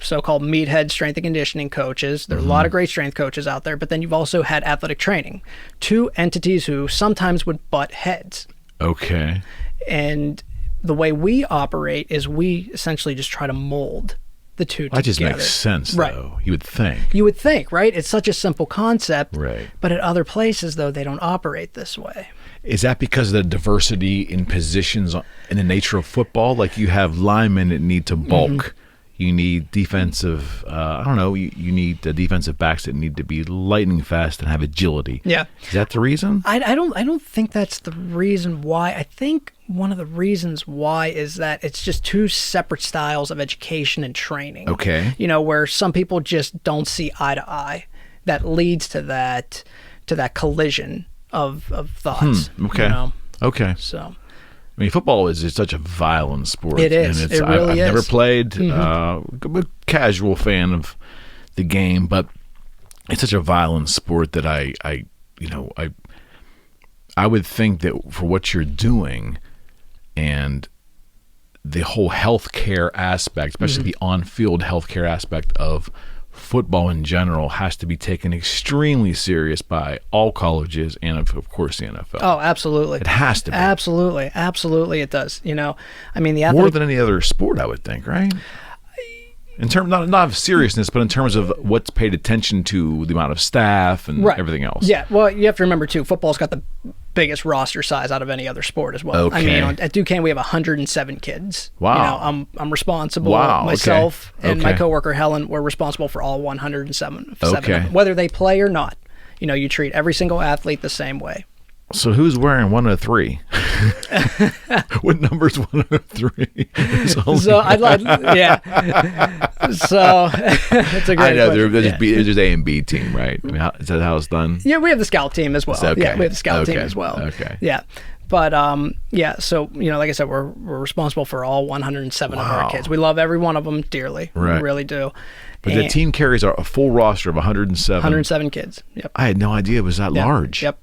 S3: so-called meathead strength and conditioning coaches. There are a lot of great strength coaches out there, but then you've also had athletic training. Two entities who sometimes would butt heads.
S2: Okay.
S3: And the way we operate is we essentially just try to mold the two together.
S2: That just makes sense, though. You would think.
S3: You would think, right? It's such a simple concept.
S2: Right.
S3: But at other places, though, they don't operate this way.
S2: Is that because of the diversity in positions in the nature of football? Like you have linemen that need to bulk. You need defensive, I don't know, you need the defensive backs that need to be lightning fast and have agility.
S3: Yeah.
S2: Is that the reason?
S3: I don't think that's the reason why. I think one of the reasons why is that it's just two separate styles of education and training.
S2: Okay.
S3: You know, where some people just don't see eye to eye. That leads to that collision of thoughts.
S2: Okay.
S3: You know?
S2: Okay.
S3: So.
S2: I mean, football is such a violent sport.
S3: It is.
S2: And
S3: It really
S2: I've
S3: is.
S2: never played. I'm a casual fan of the game, but it's such a violent sport that I would think that for what you're doing and the whole healthcare aspect, especially the on-field healthcare aspect of football in general, has to be taken extremely serious by all colleges and of course the NFL.
S3: Oh, absolutely.
S2: It has to be.
S3: Absolutely it does. You know, I mean, the
S2: More
S3: athletic,
S2: than any other sport, I would think, right? In terms not of seriousness, but in terms of what's paid attention to, the amount of staff and everything else.
S3: Yeah, well, you have to remember too, football's got the biggest roster size out of any other sport as well.
S2: Okay.
S3: I mean, at Duquesne we have 107 kids.
S2: Wow.
S3: You know, I'm responsible.
S2: Wow,
S3: Myself
S2: okay.
S3: and my
S2: Okay.
S3: coworker Helen, we're responsible for all 107 of
S2: Okay.
S3: them, whether they play or not. You know, you treat every single athlete the same way.
S2: So who's wearing 103? What number's 103?
S3: So yeah. So it's a great
S2: I know
S3: question.
S2: there's A and B team, right? I mean, is that how it's done?
S3: Yeah, we have the scout team as well.
S2: Okay.
S3: Yeah, we have the scout team
S2: Okay.
S3: as well.
S2: Okay.
S3: Yeah. But yeah, so you know, like I said, we're responsible for all 107 of
S2: Wow.
S3: our kids. We love every one of them dearly.
S2: Right.
S3: We really do.
S2: But the
S3: And
S2: team carries a full roster of 107.
S3: 107 kids. Yep.
S2: I had no idea it was that
S3: Yep.
S2: large.
S3: Yep.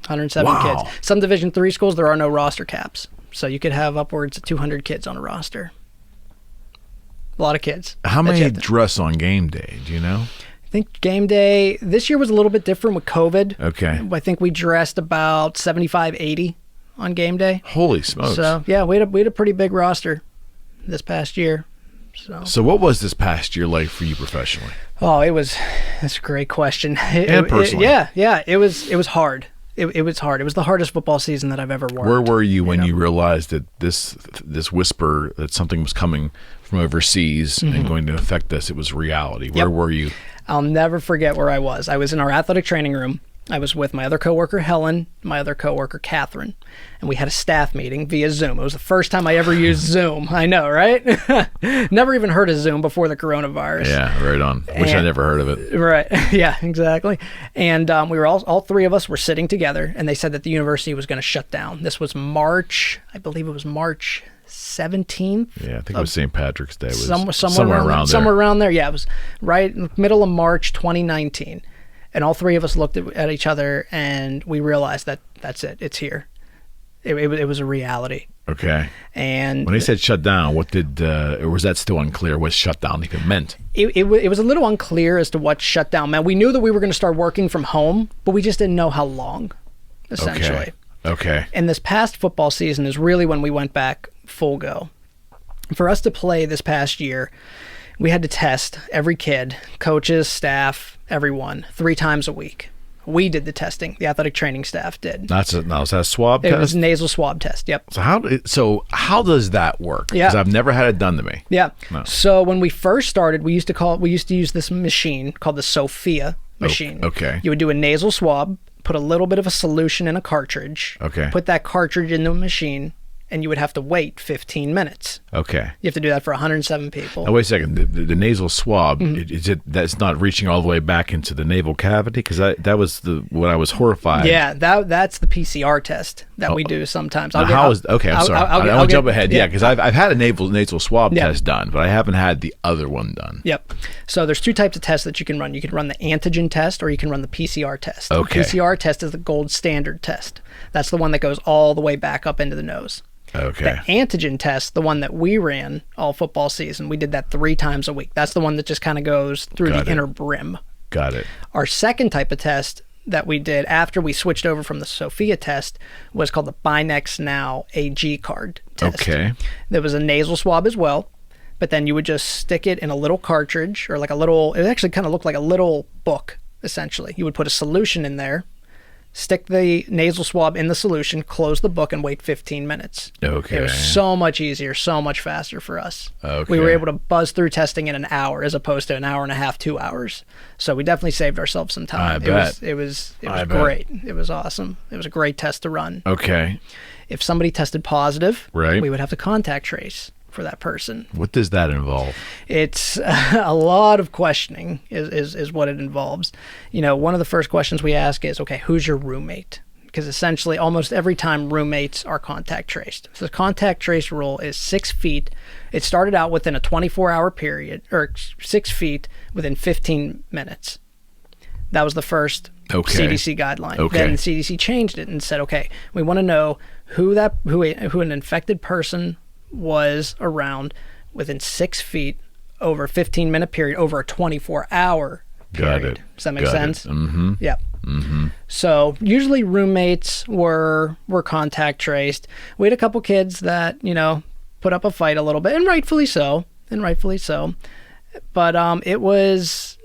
S3: 107
S2: Wow.
S3: kids. Some Division III schools, there are no roster caps, so you could have upwards of 200 kids on a roster. A lot of kids.
S2: How
S3: that you
S2: many
S3: have to-
S2: dress on game day? Do you know?
S3: I think game day this year was a little bit different with COVID.
S2: Okay.
S3: I think we dressed about 75, 80 on game day.
S2: Holy smokes.
S3: So yeah, we had a pretty big roster this past year.
S2: So what was this past year like for you professionally?
S3: Oh, that's a great question.
S2: And personally.
S3: Yeah, it was hard. It was hard. It was the hardest football season that I've ever worked.
S2: Where were you when you realized that this whisper that something was coming from overseas and going to affect us, it was reality? Where were you?
S3: I'll never forget where I was. I was in our athletic training room. I was with my other coworker, Helen, my other coworker, Catherine, and we had a staff meeting via Zoom. It was the first time I ever used Zoom. I know, right? Never even heard of Zoom before the coronavirus.
S2: Yeah, right on. Wish I never heard of it.
S3: Right. Yeah, exactly. And we were all three of us were sitting together, and they said that the university was going to shut down. This was March, I believe it was March 17th.
S2: Yeah, I think it was St. Patrick's Day. It was
S3: somewhere around there.
S2: there.
S3: Somewhere around there. Yeah, it was right in the middle of March 2019. And all three of us looked at each other, and we realized that that's it. It's here. It was a reality.
S2: Okay.
S3: And
S2: When they said shut down, what did, or was that still unclear what shutdown even meant?
S3: it was a little unclear as to what shutdown meant. We knew that we were going to start working from home, but we just didn't know how long, essentially.
S2: Okay.
S3: And this past football season is really when we went back full go. For us to play this past year, we had to test every kid, coaches, staff, everyone, 3 times a week. We did the testing. The athletic training staff did.
S2: Now, is that a swab
S3: It
S2: test?
S3: was a nasal swab test. Yep.
S2: So how does that work?
S3: Yeah.
S2: Because I've never had it done to me.
S3: Yeah.
S2: No.
S3: So when we first started, we used to use this machine called the Sophia machine.
S2: Okay.
S3: You would do a nasal swab, put a little bit of a solution in a cartridge.
S2: Okay.
S3: Put that cartridge in the machine, and you would have to wait 15 minutes.
S2: Okay.
S3: You have to do that for 107 people.
S2: Now, wait a second. The nasal swab,
S3: Mm-hmm.
S2: is it that's not reaching all the way back into the naval cavity? Because that was what I was horrified.
S3: Yeah, that's the PCR test that we do sometimes.
S2: Okay, I'm sorry. I'll jump ahead. Yeah, because I've had a nasal swab test done, but I haven't had the other one done.
S3: Yep. So there's 2 types of tests that you can run. You can run the antigen test, or you can run the PCR test.
S2: Okay.
S3: The PCR test is the gold standard test. That's the one that goes all the way back up into the nose.
S2: Okay.
S3: The antigen test, the one that we ran all football season, we did that 3 times a week. That's the one that just kind of goes through
S2: Got
S3: the
S2: it.
S3: inner brim.
S2: Got it.
S3: Our second type of test that we did after we switched over from the Sophia test was called the Binex Now AG card test.
S2: Okay.
S3: There was a nasal swab as well, but then you would just stick it in a little cartridge, or it actually kind of looked like a little book, essentially. You would put a solution in there, stick the nasal swab in the solution, close the book, and wait 15 minutes.
S2: Okay.
S3: It was so much easier, so much faster for us.
S2: Okay.
S3: We were able to buzz through testing in an hour as opposed to an hour and a half, 2 hours. So we definitely saved ourselves some time.
S2: I bet.
S3: It was great. It was awesome. It was a great test to run.
S2: Okay.
S3: If somebody tested positive,
S2: right,
S3: we would have to contact trace for that person.
S2: What does that involve?
S3: It's a lot of questioning is what it involves. One of the first questions we ask is, okay, who's your roommate? Because essentially almost every time roommates are contact traced. So the contact trace rule is 6 feet. It started out within a 24-hour period, or 6 feet within 15 minutes. That was the first CDC guideline.
S2: Okay.
S3: Then the CDC changed it and said, okay, we want to know who an infected person was around within 6 feet over a 15-minute period over a 24-hour period.
S2: Got it.
S3: Does that make sense?
S2: Mm-hmm.
S3: Yeah.
S2: Mm-hmm.
S3: So usually roommates were contact traced. We had a couple kids that put up a fight a little bit, and rightfully so. But it was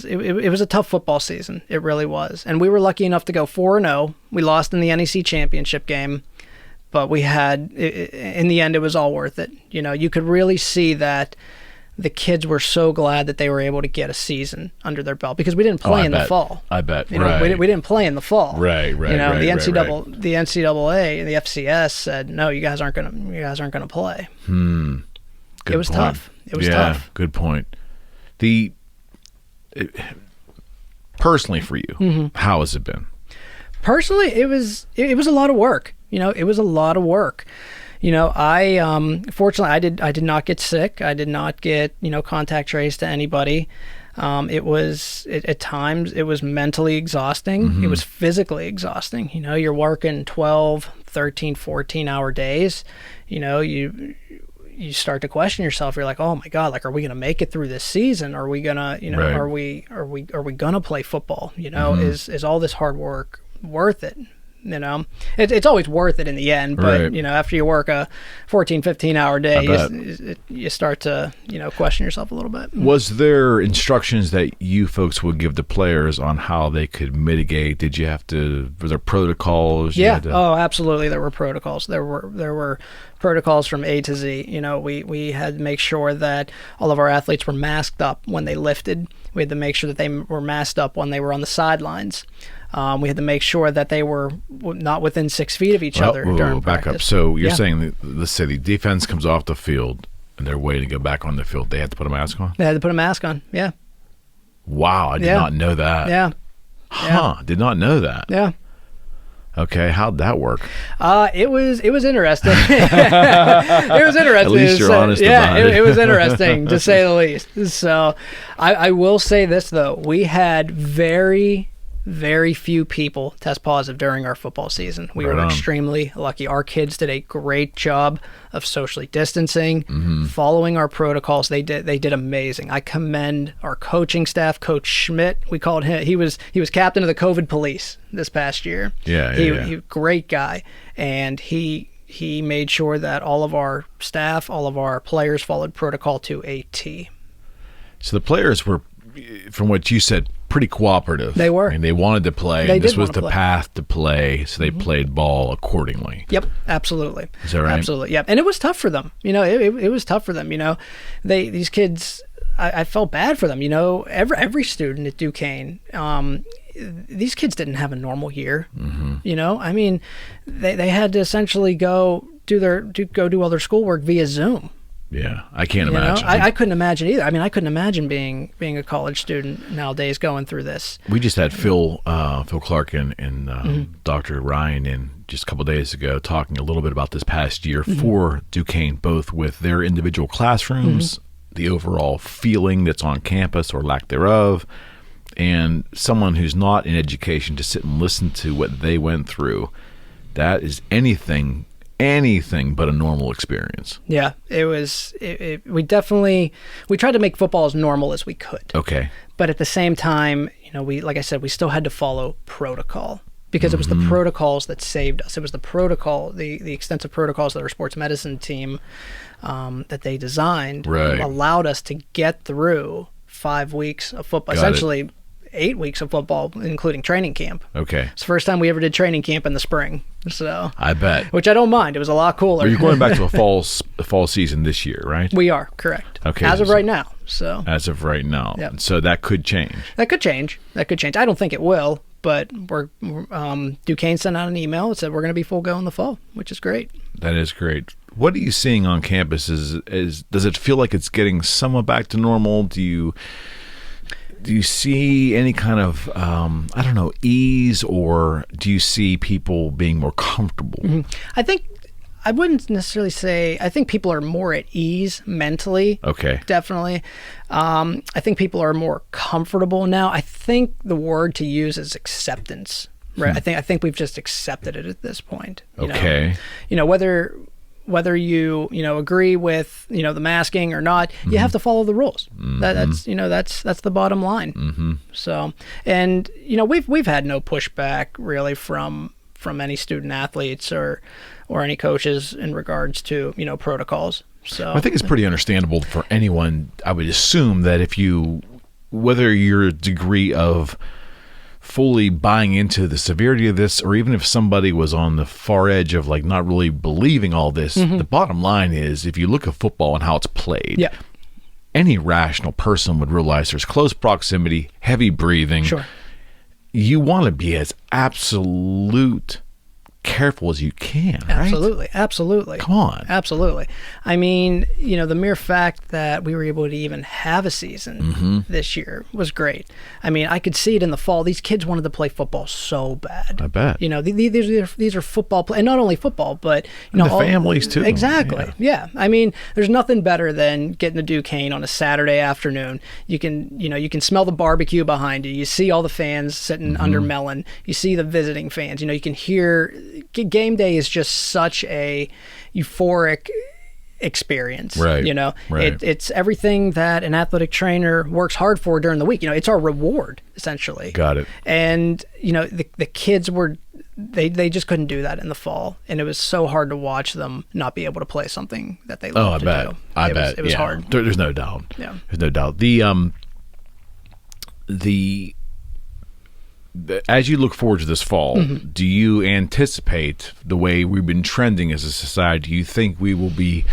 S3: a tough football season. It really was. And we were lucky enough to go 4-0. We lost in the NEC championship game, but we had, in the end, it was all worth it. You could really see that the kids were so glad that they were able to get a season under their belt, because we didn't play in the fall.
S2: I bet.
S3: We didn't play in the fall.
S2: Right.
S3: The NCAA and the FCS said, no, you guys aren't gonna play.
S2: Good
S3: it was
S2: point.
S3: tough. It was tough.
S2: Good point. Personally for you, how has it been?
S3: Personally, it was a lot of work. It was a lot of work. Fortunately I did not get sick. I did not get, contact traced to anybody. At times it was mentally exhausting. It was physically exhausting. You're working 12, 13, 14-hour days. You start to question yourself. You're like, oh my God, are we going to make it through this season? Are we going to,
S2: right.
S3: are we going to play football? Is all this hard work worth it? It's always worth it in the end, but
S2: right.
S3: After you work a 14, 15-hour day, you start to question yourself a little bit.
S2: Was there instructions that you folks would give the players on how they could mitigate? Were there protocols?
S3: Yeah. Oh, absolutely. There were protocols. There were protocols from A to Z. We had to make sure that all of our athletes were masked up when they lifted. We had to make sure that they were masked up when they were on the sidelines. We had to make sure that they were not within 6 feet of each other during
S2: back
S3: practice.
S2: up. So you're saying, let's say the defense comes off the field and they're waiting to go back on the field. They have to put a mask on?
S3: They had to put a mask on, yeah.
S2: Wow, I did not know that.
S3: Yeah.
S2: Did not know that.
S3: Yeah.
S2: Okay, how'd that work?
S3: It was interesting. It was interesting.
S2: At least you're honest about it.
S3: It was interesting, to say the least. So I will say this, though. We had very, very few people test positive during our football season. We were extremely lucky. Our kids did a great job of socially distancing, following our protocols. They did amazing. I commend our coaching staff. Coach Schmidt, we called him. He was captain of the COVID police this past year. He great guy, and he made sure that all of our staff, all of our players followed protocol to a T.
S2: So the players were, from what you said, pretty cooperative.
S3: They were.
S2: And they wanted to play. This was the path to play, so they played ball accordingly.
S3: Yep, absolutely.
S2: Is that right?
S3: Absolutely, yep. And it was tough for them. It was tough for them. These kids, I felt bad for them. Every student at Duquesne, these kids didn't have a normal year. They had to essentially go do all their schoolwork via Zoom.
S2: Yeah, I can't imagine.
S3: I couldn't imagine either. I couldn't imagine being a college student nowadays going through this.
S2: We just had Phil Clark and Dr. Ryan in just a couple of days ago talking a little bit about this past year for Duquesne, both with their individual classrooms, the overall feeling that's on campus or lack thereof, and someone who's not in education to sit and listen to what they went through. That is anything but a normal experience.
S3: Yeah, it was. We tried to make football as normal as we could.
S2: Okay.
S3: But at the same time, like I said, we still had to follow protocol, because it was the protocols that saved us. It was the protocol, the extensive protocols that our sports medicine team that they designed allowed us to get through 5 weeks of football. Essentially, 8 weeks of football, including training camp.
S2: Okay.
S3: It's the first time we ever did training camp in the spring. So
S2: I bet.
S3: Which I don't mind. It was a lot cooler.
S2: But you're going back to a fall season this year, right?
S3: We are, correct.
S2: Okay.
S3: As of right now. So.
S2: As of right now.
S3: Yep.
S2: So that could change.
S3: That could change. I don't think it will, but Duquesne sent out an email that said we're going to be full go in the fall, which is great.
S2: That is great. What are you seeing on campus? Does it feel like it's getting somewhat back to normal? Do you see any kind of ease, or do you see people being more comfortable?
S3: Mm-hmm. I wouldn't necessarily say. I think people are more at ease mentally.
S2: Okay.
S3: Definitely. I think people are more comfortable now. I think the word to use is acceptance. Right. I think we've just accepted it at this point.
S2: Okay.
S3: Whether you agree with the masking or not, you have to follow the rules. That's the bottom line. So, and we've had no pushback really from any student athletes or any coaches in regards to protocols. So
S2: I think it's pretty understandable for anyone. I would assume that whether your degree of fully buying into the severity of this, or even if somebody was on the far edge of like not really believing all this, the bottom line is if you look at football and how it's played, any rational person would realize there's close proximity, heavy breathing.
S3: Sure.
S2: You want to be as absolute careful as you can, right?
S3: Absolutely.
S2: Come on.
S3: Absolutely. I mean, the mere fact that we were able to even have a season this year was great. I mean, I could see it in the fall. These kids wanted to play football so bad.
S2: I bet.
S3: These are football and not only football, but
S2: the families too.
S3: Exactly. Yeah. I mean, there's nothing better than getting to Duquesne on a Saturday afternoon. You can smell the barbecue behind you. You see all the fans sitting under melon. You see the visiting fans. You can hear. Game day is just such a euphoric experience.
S2: Right.
S3: Right. It's everything that an athletic trainer works hard for during the week. It's our reward essentially.
S2: Got it.
S3: And the kids they just couldn't do that in the fall, and it was so hard to watch them not be able to play something that they love to do.
S2: I bet
S3: it was hard.
S2: There's no doubt.
S3: Yeah.
S2: There's no doubt. As you look forward to this fall, do you anticipate the way we've been trending as a society? Do you think we will be,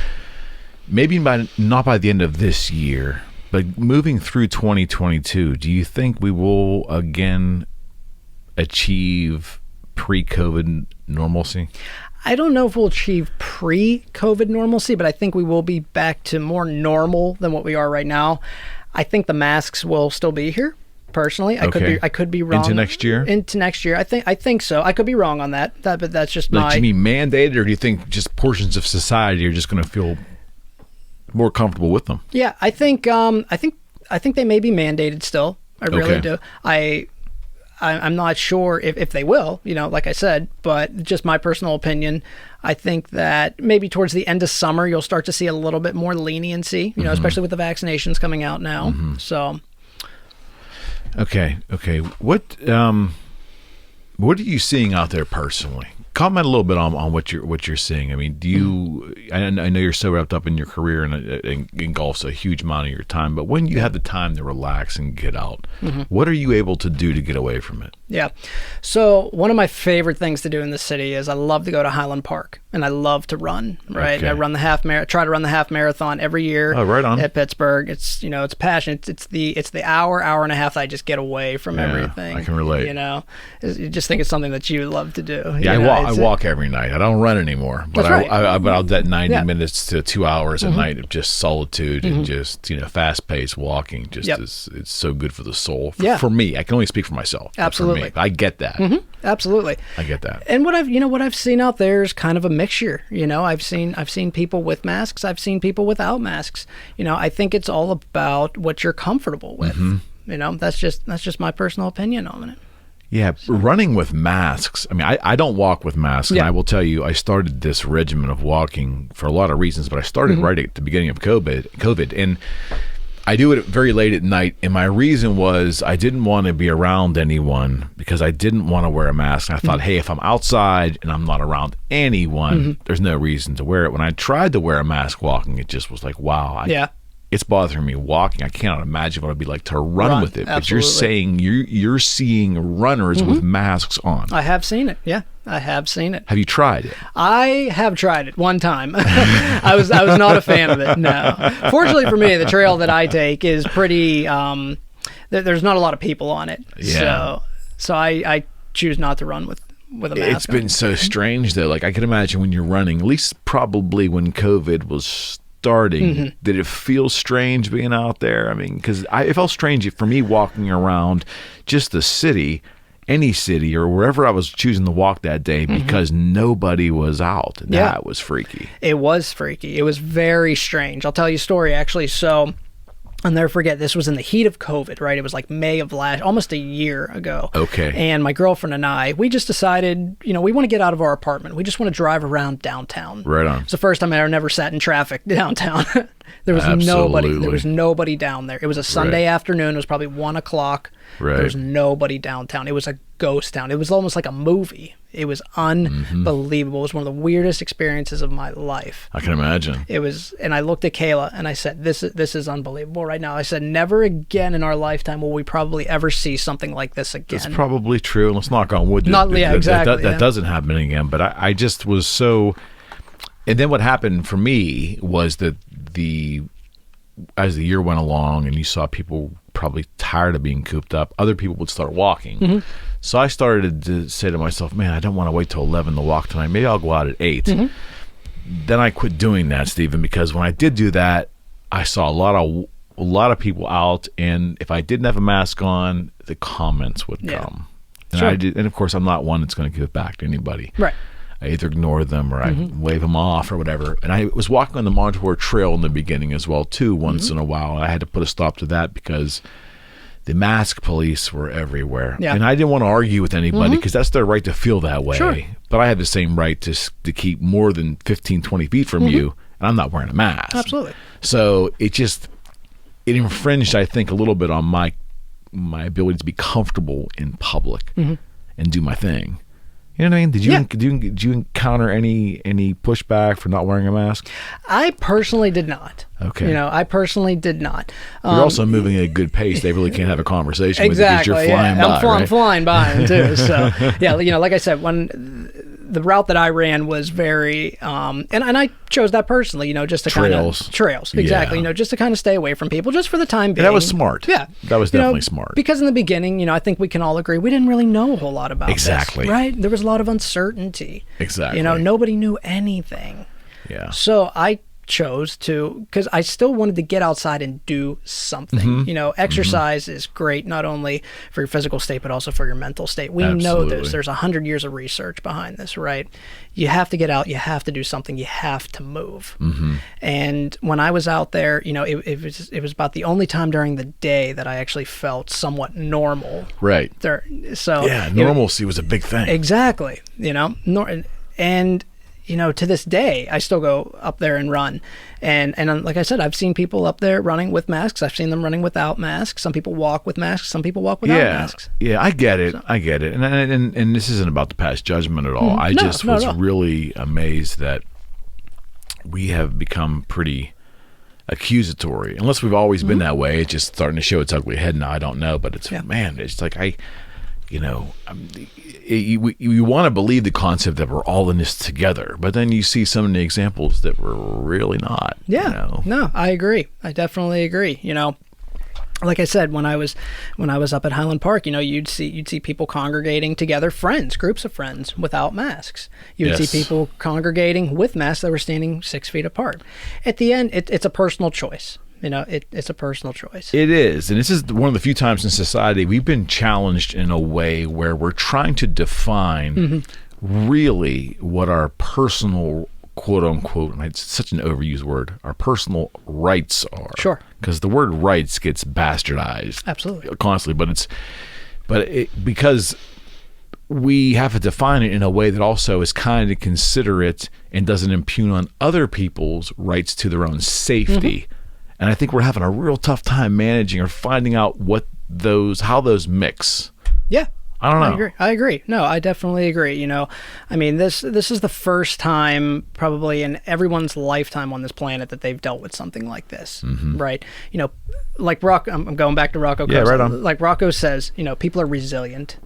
S2: maybe not by the end of this year, but moving through 2022, do you think we will again achieve pre-COVID normalcy?
S3: I don't know if we'll achieve pre-COVID normalcy, but I think we will be back to more normal than what we are right now. I think the masks will still be here. Personally, I could be wrong.
S2: Into next year.
S3: I think so. I could be wrong on that. But that's just my.
S2: Do you mean mandated, or do you think just portions of society are just going to feel more comfortable with them?
S3: Yeah, I think they may be mandated still. I really do. I'm not sure if they will. Like I said, but just my personal opinion. I think that maybe towards the end of summer you'll start to see a little bit more leniency. Especially with the vaccinations coming out now. So.
S2: Okay. What are you seeing out there personally? Comment a little bit on what you're seeing. I mean, do you? I know you're so wrapped up in your career and it engulfs a huge amount of your time. But when you have the time to relax and get out, what are you able to do to get away from it?
S3: Yeah. So one of my favorite things to do in the city is I love to go to Highland Park and I love to run. Right.
S2: Okay.
S3: I run try to run the half marathon every year.
S2: Oh, right on.
S3: At Pittsburgh. It's it's passion. It's the hour and a half that I just get away from everything.
S2: I can relate.
S3: You just think it's something that you love to do.
S2: Yeah, I walk every night. I don't run anymore, but
S3: That's right.
S2: I'll that 90 minutes to 2 hours a night of just solitude and just fast paced walking. It's so good for the soul. For me, I can only speak for myself.
S3: Absolutely,
S2: for me, I get that.
S3: Absolutely,
S2: I get that.
S3: And what I've seen out there is kind of a mixture. I've seen people with masks. I've seen people without masks. I think it's all about what you're comfortable with. That's just my personal opinion on it.
S2: Yeah, running with masks. I mean, I don't walk with masks, and I will tell you, I started this regimen of walking for a lot of reasons, but I started right at the beginning of COVID, and I do it very late at night, and my reason was I didn't want to be around anyone because I didn't want to wear a mask. And I thought, hey, if I'm outside and I'm not around anyone, there's no reason to wear it. When I tried to wear a mask walking, it just was like, wow. it's bothering me walking. I cannot imagine what it'd be like to run with it. But
S3: absolutely.
S2: you're saying you're seeing runners with masks on.
S3: I have seen it. Yeah, I have seen it.
S2: Have you tried it?
S3: I have tried it one time. I was not a fan of it. No. Fortunately for me, the trail that I take is pretty. There's not a lot of people on it.
S2: Yeah.
S3: So I choose not to run with a mask.
S2: It's been so strange though. Like I can imagine when you're running, at least probably when COVID was starting, did it feel strange being out there? I mean, because it felt strange for me walking around just the city, any city or wherever I was choosing to walk that day because nobody was out. That was freaky.
S3: It was freaky. It was very strange. I'll tell you a story actually. So I'll never forget, this was in the heat of COVID, right? It was like May of almost a year ago.
S2: Okay.
S3: And my girlfriend and I, we just decided, we want to get out of our apartment. We just want to drive around downtown.
S2: Right on.
S3: It's the first time I ever sat in traffic downtown. There was nobody. There was nobody down there. It was a Sunday afternoon. It was probably 1 o'clock.
S2: Right.
S3: There was nobody downtown. It was a ghost town. It was almost like a movie. It was unbelievable. It was one of the weirdest experiences of my life.
S2: I can imagine.
S3: It was, and I looked at Kayla and I said, "This is unbelievable right now." I said, "Never again in our lifetime will we probably ever see something like this again."
S2: That's probably true. Let's knock on wood.
S3: Exactly.
S2: That doesn't happen again. But I just was so. And then what happened for me was that as the year went along and you saw people probably tired of being cooped up, other people would start walking. So I started to say to myself, man, I don't want to wait till 11 to walk tonight. Maybe I'll go out at 8. Then I quit doing that, Steven, because when I did do that, I saw a lot of people out, and if I didn't have a mask on, the comments would come. And and of course, I'm not one that's going to give it back to anybody.
S3: Right.
S2: I either ignore them or I wave them off or whatever. And I was walking on the Montour Trail in the beginning as well, too, once in a while. I had to put a stop to that because the mask police were everywhere. Yeah. And I didn't want to argue with anybody because that's their right to feel that way. Sure. But I had the same right to keep more than 15, 20 feet from you, and I'm not wearing a mask.
S3: Absolutely.
S2: So it infringed, I think, a little bit on my ability to be comfortable in public and do my thing. You know what I mean? Did you encounter any pushback for not wearing a mask?
S3: I personally did not.
S2: Okay.
S3: I personally did not.
S2: You're also moving at a good pace. They really can't have a conversation with you because you're flying by.
S3: I'm flying by them too. So like I said, when the route that I ran was very, and I chose that personally, just to trails, exactly, just to kind of stay away from people, just for the time being.
S2: And that was smart.
S3: Yeah,
S2: that was definitely smart.
S3: Because in the beginning, I think we can all agree we didn't really know a whole lot about
S2: this,
S3: right? There was a lot of uncertainty.
S2: Exactly.
S3: Nobody knew anything.
S2: Yeah.
S3: So I chose to, because I still wanted to get outside and do something. Exercise is great not only for your physical state but also for your mental state. We know this. There's 100 years of research behind this, right? You have to get out, you have to do something, you have to move. And when I was out there, it was about the only time during the day that I actually felt somewhat normal.
S2: Right. Normalcy was a big thing.
S3: Exactly. And to this day, I still go up there and run. And like I said, I've seen people up there running with masks. I've seen them running without masks. Some people walk with masks. Some people walk without masks.
S2: Yeah, I get it. I get it. And this isn't about to pass judgment at all. I just was really amazed that we have become pretty accusatory. Unless we've always been that way. It's just starting to show its ugly head now. I don't know. But it's, it's like you want to believe the concept that we're all in this together, but then you see some of the examples that we're really not.
S3: No, I agree. I definitely agree. Like I said, when I was up at Highland Park, you'd see people congregating together, groups of friends without masks. You would see people congregating with masks that were standing 6 feet apart. At the end, it's a personal choice. It's a personal choice. It is. And this is one of the few times in society we've been challenged in a way where we're trying to define really what our personal, quote unquote, and it's such an overused word, our personal rights are. Sure. Because the word rights gets bastardized. Absolutely. Constantly. Because we have to define it in a way that also is kind of considerate and doesn't impugn on other people's rights to their own safety. And I think we're having a real tough time managing or finding out how those mix. Yeah.
S2: I don't know.
S3: I agree. No, I definitely agree. I mean, this is the first time probably in everyone's lifetime on this planet that they've dealt with something like this, right? Like I'm going back to Rocco.
S2: Yeah, right on.
S3: Like Rocco says, people are resilient.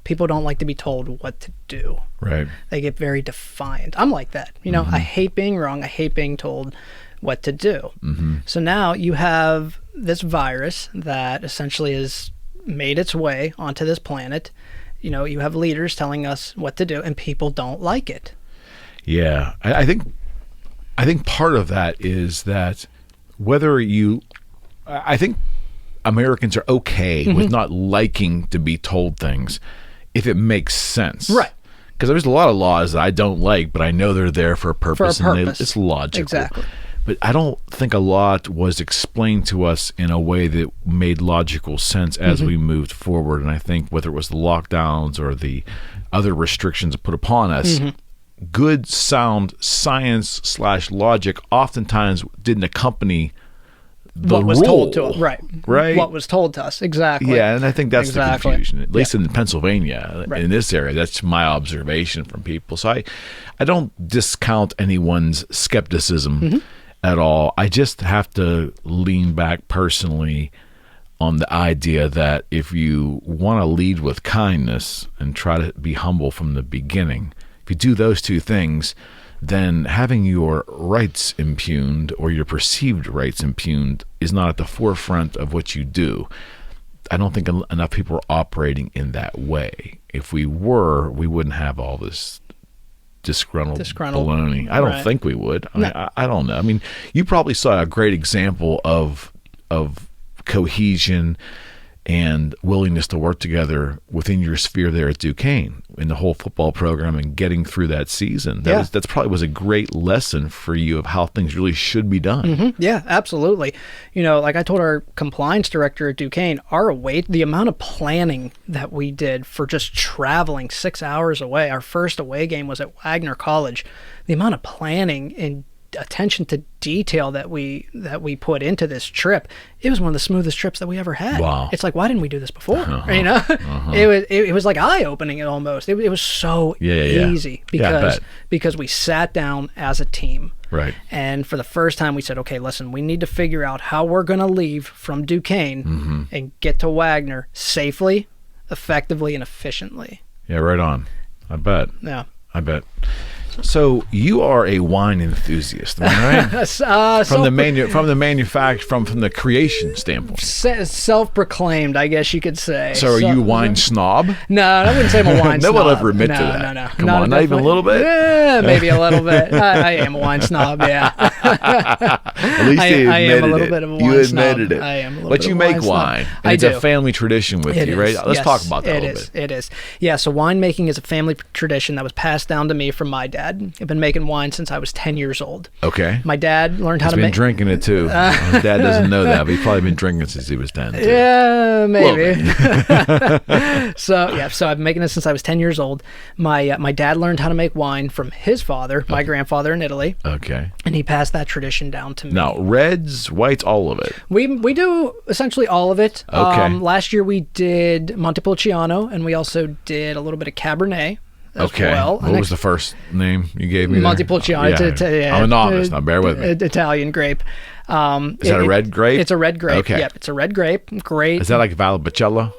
S3: People don't like to be told what to do.
S2: Right.
S3: They get very defiant. I'm like that. I hate being wrong. I hate being told what to do. So now you have this virus that essentially has made its way onto this planet. You have leaders telling us what to do, and people don't like it.
S2: Yeah, I think part of that is that I think Americans are okay with not liking to be told things if it makes sense.
S3: Right.
S2: Because there's a lot of laws that I don't like, but I know they're there for a purpose. And it's logical.
S3: Exactly.
S2: But I don't think a lot was explained to us in a way that made logical sense as we moved forward. And I think whether it was the lockdowns or the other restrictions put upon us, good, sound science / logic oftentimes didn't accompany the
S3: what was
S2: rule.
S3: told to us. Right. What was told to us. Exactly.
S2: Yeah, and I think that's the confusion. At least in Pennsylvania, in this area, that's my observation from people. So I don't discount anyone's skepticism at all. I just have to lean back personally on the idea that if you want to lead with kindness and try to be humble from the beginning, if you do those two things, then having your rights impugned or your perceived rights impugned is not at the forefront of what you do. I don't think enough people are operating in that way. If we were, we wouldn't have all this disgruntled baloney. I don't think we would. I mean, I don't know. I mean, you probably saw a great example of cohesion and willingness to work together within your sphere there at Duquesne in the whole football program and getting through that season. That's probably was a great lesson for you of how things really should be done.
S3: Yeah, absolutely. Like I told our compliance director at Duquesne, the amount of planning that we did for just traveling 6 hours away. Our first away game was at Wagner College. The amount of planning and attention to detail that we put into this trip, it was one of the smoothest trips that we ever had.
S2: Wow.
S3: It's like, why didn't we do this before? It was like eye-opening almost. It was so easy because we sat down as a team.
S2: Right.
S3: And for the first time we said, okay, listen, we need to figure out how we're going to leave from Duquesne and get to Wagner safely, effectively, and efficiently.
S2: Yeah, right on. I bet.
S3: Yeah.
S2: I bet. So you are a wine enthusiast, am I right? From the creation standpoint.
S3: Self-proclaimed, I guess you could say.
S2: So are you a wine snob?
S3: No, I wouldn't say I'm a wine snob.
S2: No one will ever admit to that.
S3: No.
S2: Come on, not even a little bit?
S3: Yeah, maybe a little bit. I am a wine snob, yeah.
S2: At least you admitted
S3: I am a little bit of a wine
S2: you
S3: snob.
S2: admitted it.
S3: I am a little
S2: but
S3: bit
S2: you
S3: of a
S2: make
S3: wine
S2: wine.
S3: Snob.
S2: And it's
S3: do.
S2: a family tradition with you, right? Let's talk about that a little bit.
S3: It is. Yeah, so winemaking is a family tradition that was passed down to me from my dad. I've been making wine since I was 10 years old.
S2: Okay.
S3: My dad learned how to
S2: make...
S3: make...
S2: He's been drinking it too. His dad doesn't know that, but he's probably been drinking since he was 10 too.
S3: Yeah, maybe. So I've been making it since I was 10 years old. My dad learned how to make wine from his father, my grandfather in Italy.
S2: Okay.
S3: And he passed that tradition down to me.
S2: Now, reds, whites, all of it.
S3: We do essentially all of it.
S2: Okay.
S3: Last year we did Montepulciano, and we also did a little bit of Cabernet. Well.
S2: What was the first name you gave me?
S3: Montepulciano.
S2: I'm a novice. Now bear with me.
S3: Italian grape.
S2: Is that a red grape?
S3: It's a red grape.
S2: Okay.
S3: Yep, it's a red grape. Great.
S2: Is that like Valpolicella?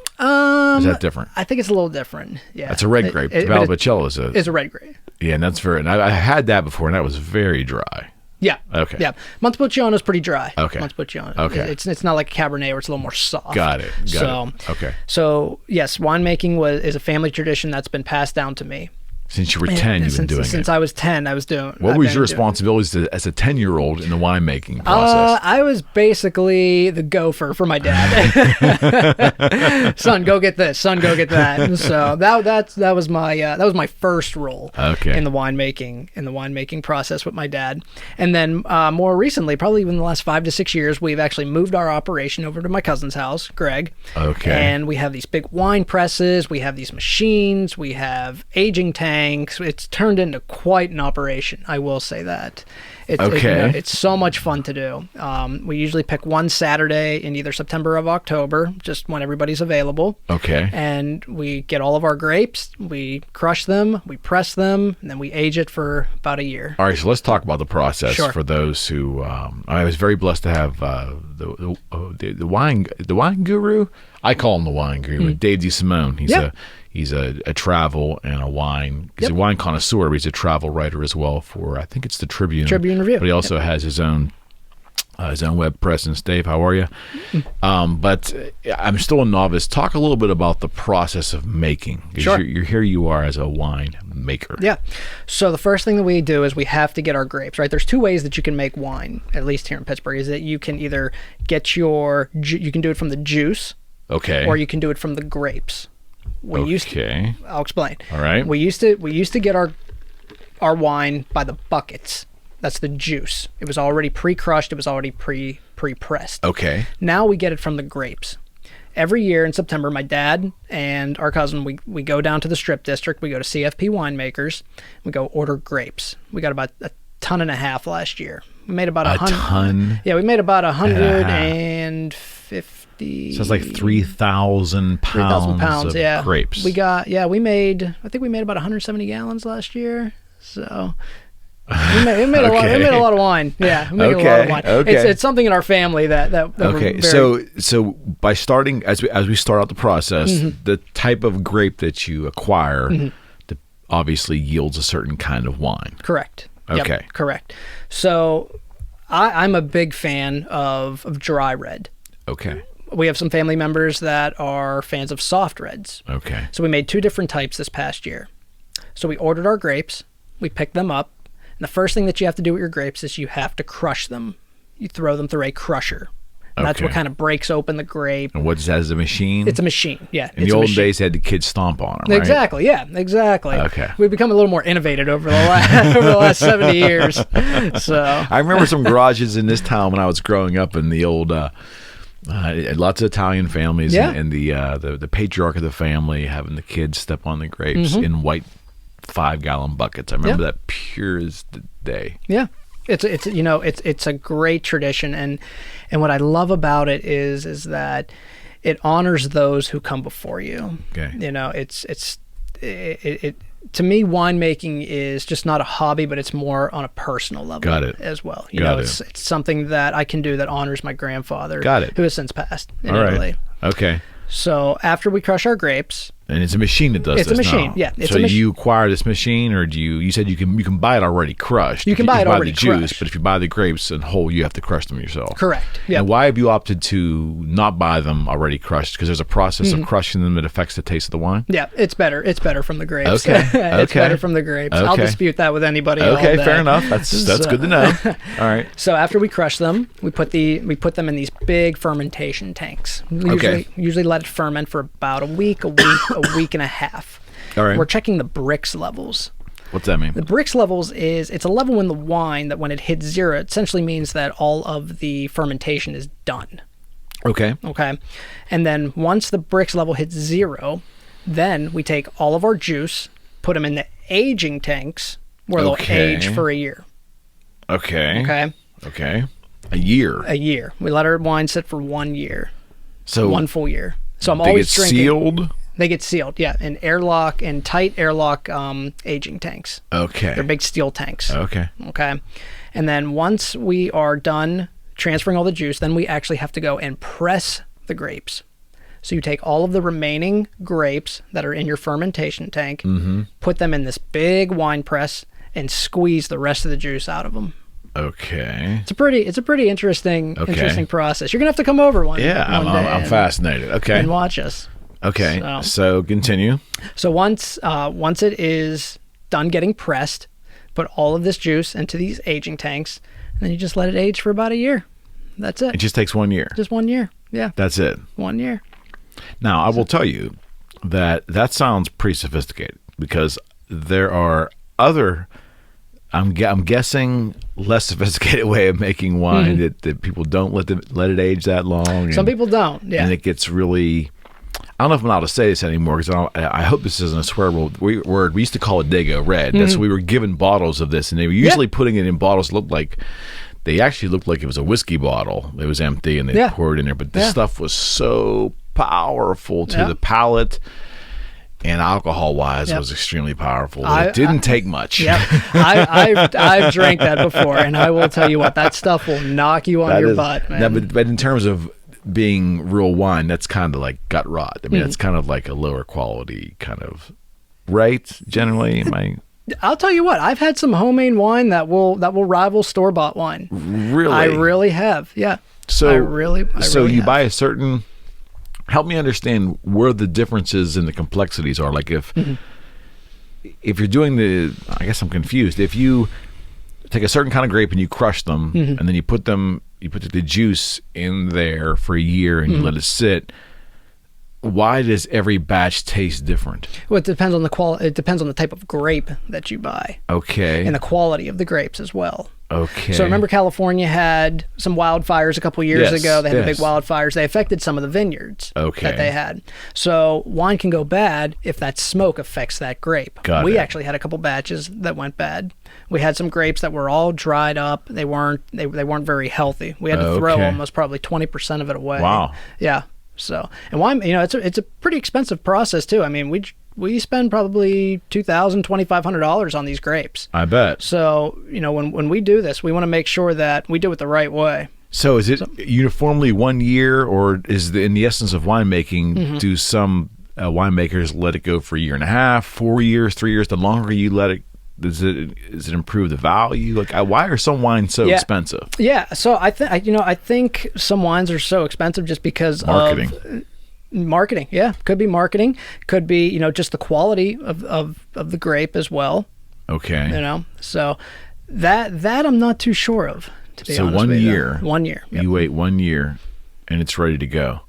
S2: Is that different?
S3: I think it's a little different. Yeah.
S2: It's a red grape. Valpolicella
S3: is a red grape.
S2: Yeah, and that's very. And I had that before, and that was very dry.
S3: Yeah.
S2: Okay.
S3: Yeah. Montepulciano is pretty dry.
S2: Okay.
S3: Montepulciano.
S2: Okay.
S3: It's not like a Cabernet where it's a little more soft.
S2: Got it. Okay.
S3: So yes, winemaking is a family tradition that's been passed down to me.
S2: Since you were 10, you've been doing it.
S3: Since I was 10, I was doing.
S2: What was your responsibilities as a 10-year-old in the winemaking process?
S3: I was basically the gopher for my dad. Son, go get this. Son, go get that. So that was my first role.
S2: Okay.
S3: In the winemaking process with my dad, and then more recently, probably in the last 5 to 6 years, we've actually moved our operation over to my cousin's house, Greg.
S2: Okay.
S3: And we have these big wine presses. We have these machines. We have aging tanks. tanks. It's turned into quite an operation, I will say that.
S2: Okay.
S3: It's so much fun to do. We usually pick one Saturday in either September or October, just when everybody's available.
S2: Okay.
S3: And we get all of our grapes, we crush them, we press them, and then we age it for about a year.
S2: All right, so let's talk about the process
S3: Sure.
S2: for those who. I was very blessed to have the wine guru. I call him the wine guru, Dave DeSimone. He's a travel and a wine. He's a wine connoisseur, but he's a travel writer as well for, I think it's the Tribune
S3: Review.
S2: But he also has his own web presence. Dave, how are you? But I'm still a novice. Talk a little bit about the process of making.
S3: Sure.
S2: You're here. You are as a wine maker.
S3: Yeah. So the first thing that we do is we have to get our grapes, right? There's two ways that you can make wine, at least here in Pittsburgh, is that you can either get you can do it from the juice.
S2: Okay.
S3: Or you can do it from the grapes. I'll explain.
S2: All right.
S3: We used to get our wine by the buckets. That's the juice. It was already pre-crushed. It was already pre-pressed.
S2: Okay.
S3: Now we get it from the grapes. Every year in September, my dad and our cousin, we go down to the Strip District. We go to CFP Winemakers. We go order grapes. We got about 1.5 tons last year. We made about 100.
S2: A ton?
S3: Yeah, we made about 150.
S2: So it's like 3,000 pounds of grapes.
S3: I think we made about 170 gallons last year. So we made a lot. We made a lot of wine. Yeah, we made a lot of wine.
S2: Okay.
S3: It's something in our family that
S2: okay. So by starting as we start out the process, the type of grape that you acquire obviously yields a certain kind of wine.
S3: Correct.
S2: Okay.
S3: Yep, correct. So I'm a big fan of dry red.
S2: Okay.
S3: We have some family members that are fans of soft reds.
S2: Okay.
S3: So we made 2 different types this past year. So we ordered our grapes, we picked them up, and the first thing that you have to do with your grapes is you have to crush them. You throw them through a crusher. And that's what kind of breaks open the grape.
S2: And what's that, is a machine?
S3: It's a machine, yeah.
S2: In the old days, they had the kids stomp on them, right?
S3: Exactly, yeah, exactly.
S2: Okay.
S3: We've become a little more innovative over the last 70 years. So
S2: I remember some garages in this town when I was growing up in the old... lots of Italian families, and the patriarch of the family having the kids step on the grapes in white 5-gallon buckets. I remember that pure as the day. Yeah,
S3: it's a great tradition, and what I love about it is that it honors those who come before you.
S2: Okay,
S3: it to me, winemaking is just not a hobby, but it's more on a personal level as well. It's something that I can do that honors my grandfather, who has since passed in Italy.
S2: Okay.
S3: So after we crush our grapes,
S2: and it's a machine that does this.
S3: It's a machine,
S2: now. So you acquire this machine, or do you said you can buy it already crushed?
S3: You can buy it already crushed,
S2: but if you buy the grapes in whole, you have to crush them yourself.
S3: Correct. Yeah.
S2: And why have you opted to not buy them already crushed? Because there's a process of crushing them that affects the taste of the wine.
S3: Yeah, it's better. It's better from the grapes.
S2: Okay.
S3: It's better from the grapes.
S2: Okay.
S3: I'll dispute that with anybody.
S2: Okay, fair enough. That's good to know. All right.
S3: So after we crush them, we put them in these big fermentation tanks. We usually let it ferment for about a week and a half.
S2: All right.
S3: We're checking the Brix levels.
S2: What's that mean?
S3: The Brix levels it's a level in the wine that when it hits 0, it essentially means that all of the fermentation is done.
S2: Okay.
S3: Okay. And then once the Brix level hits 0, then we take all of our juice, put them in the aging tanks where they'll age for a year.
S2: Okay.
S3: Okay.
S2: Okay. A year.
S3: A year. We let our wine sit for 1 year.
S2: So
S3: 1 full year. So I'm always drinking.
S2: Sealed?
S3: They get sealed, yeah, in tight airlock aging tanks.
S2: Okay.
S3: They're big steel tanks.
S2: Okay.
S3: Okay. And then once we are done transferring all the juice, then we actually have to go and press the grapes. So you take all of the remaining grapes that are in your fermentation tank, put them in this big wine press, and squeeze the rest of the juice out of them.
S2: Okay.
S3: It's a pretty interesting process. You're gonna have to come over one day.
S2: I'm fascinated. Okay.
S3: And watch us.
S2: Okay. So continue.
S3: So once it is done getting pressed, put all of this juice into these aging tanks, and then you just let it age for about a year. That's it.
S2: It just takes 1 year.
S3: Just 1 year. Yeah.
S2: That's it.
S3: 1 year.
S2: Now, I will tell you that sounds pretty sophisticated, because there are other, I'm guessing, less sophisticated way of making wine that people don't let it age that long.
S3: Some people don't. Yeah.
S2: And it gets really I don't know if I'm allowed to say this anymore because I hope this isn't a swear word. We used to call it Dago Red. That's we were given bottles of this, and they were usually putting it in bottles they actually looked like it was a whiskey bottle. It was empty, and they poured it in there. But this stuff was so powerful to the palate, and alcohol-wise, it was extremely powerful. It didn't take much.
S3: I've drank that before, and I will tell you what, that stuff will knock you on your butt, man.
S2: No, but in terms of being real wine, that's kind of like gut rot. I mean, it's kind of like a lower quality kind of, right? Generally,
S3: I'll tell you what, I've had some homemade wine that will rival store-bought wine.
S2: Really?
S3: I really have, yeah.
S2: So,
S3: I really
S2: you
S3: have.
S2: buy a certain... Help me understand where the differences in the complexities are. Like if you're doing I guess I'm confused. If you take a certain kind of grape and you crush them, and then you put the juice in there for a year and you let it sit, why does every batch taste different?
S3: Well, it depends on the quality. It depends on the type of grape that you buy.
S2: Okay.
S3: And the quality of the grapes as well.
S2: Okay.
S3: So remember, California had some wildfires a couple years ago. They had big wildfires. They affected some of the vineyards that they had. So wine can go bad if that smoke affects that grape. We actually had a couple batches that went bad. We had some grapes that were all dried up. They weren't very healthy. We had to throw almost probably 20% of it away.
S2: Wow.
S3: Yeah. So, and wine, it's a pretty expensive process too. I mean, we spend probably $2,000, $2,500 on these grapes.
S2: I bet.
S3: So, when we do this, we want to make sure that we do it the right way.
S2: So is it uniformly 1 year, or is in the essence of winemaking, do some winemakers let it go for a year and a half, 4 years, 3 years? The longer you let it, does it improve the value? Like, why are some wines so expensive?
S3: Yeah, so I think some wines are so expensive just because of marketing. Yeah, could be marketing, could be just the quality of the grape as well.
S2: Okay.
S3: So that I'm not too sure of, to be honest. So
S2: 1 year.
S3: 1 year. Yep.
S2: You wait 1 year, and it's ready to go.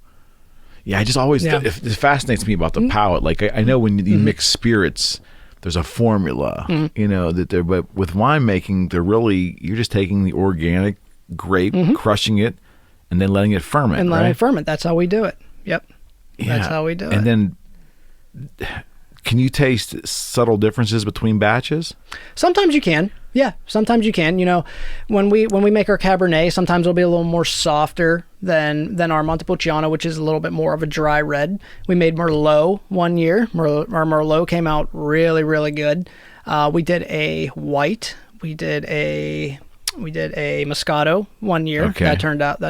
S2: Yeah, I just always it fascinates me about the palate. Like I know when you mix spirits, there's a formula, but with winemaking, you're just taking the organic grape, crushing it, and then letting it ferment.
S3: And letting it ferment. That's how we do it. Yep. Yeah. That's how we do it.
S2: And then, can you taste subtle differences between batches?
S3: Sometimes you can. Yeah, sometimes you can. When we make our Cabernet, sometimes it'll be a little more softer than our Montepulciano, which is a little bit more of a dry red. We made Merlot 1 year. Our Merlot came out really, really good. We did a white. We did a Moscato 1 year.
S2: Okay.
S3: That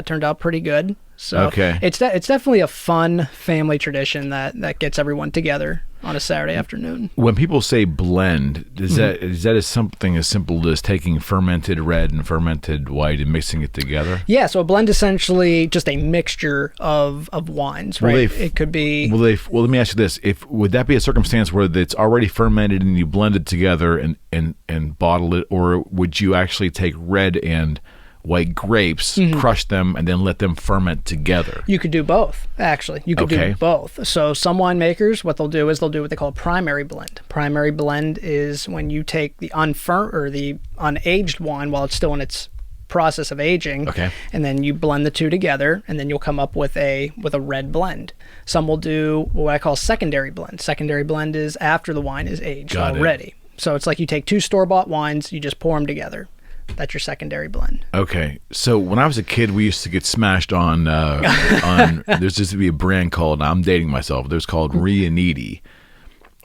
S3: turned out pretty good. So it's definitely a fun family tradition that gets everyone together on a Saturday afternoon.
S2: When people say blend, is that something as simple as taking fermented red and fermented white and mixing it together?
S3: Yeah, so a blend is essentially just a mixture of wines, right? It could be.
S2: Well, let me ask you this: would that be a circumstance where it's already fermented and you blend it together and bottle it, or would you actually take red and white grapes, crush them, and then let them ferment together?
S3: You could do both, actually. You could do both. So some winemakers, what they'll do is they'll do what they call a primary blend. Primary blend is when you take the the unaged wine while it's still in its process of aging, and then you blend the two together, and then you'll come up with a red blend. Some will do what I call secondary blend. Secondary blend is after the wine is aged already. So it's like you take two store-bought wines, you just pour them together. That's your secondary blend. Okay.
S2: So when I was a kid, we used to get smashed on there's used to be a brand called, I'm dating myself, it was called Rianiti.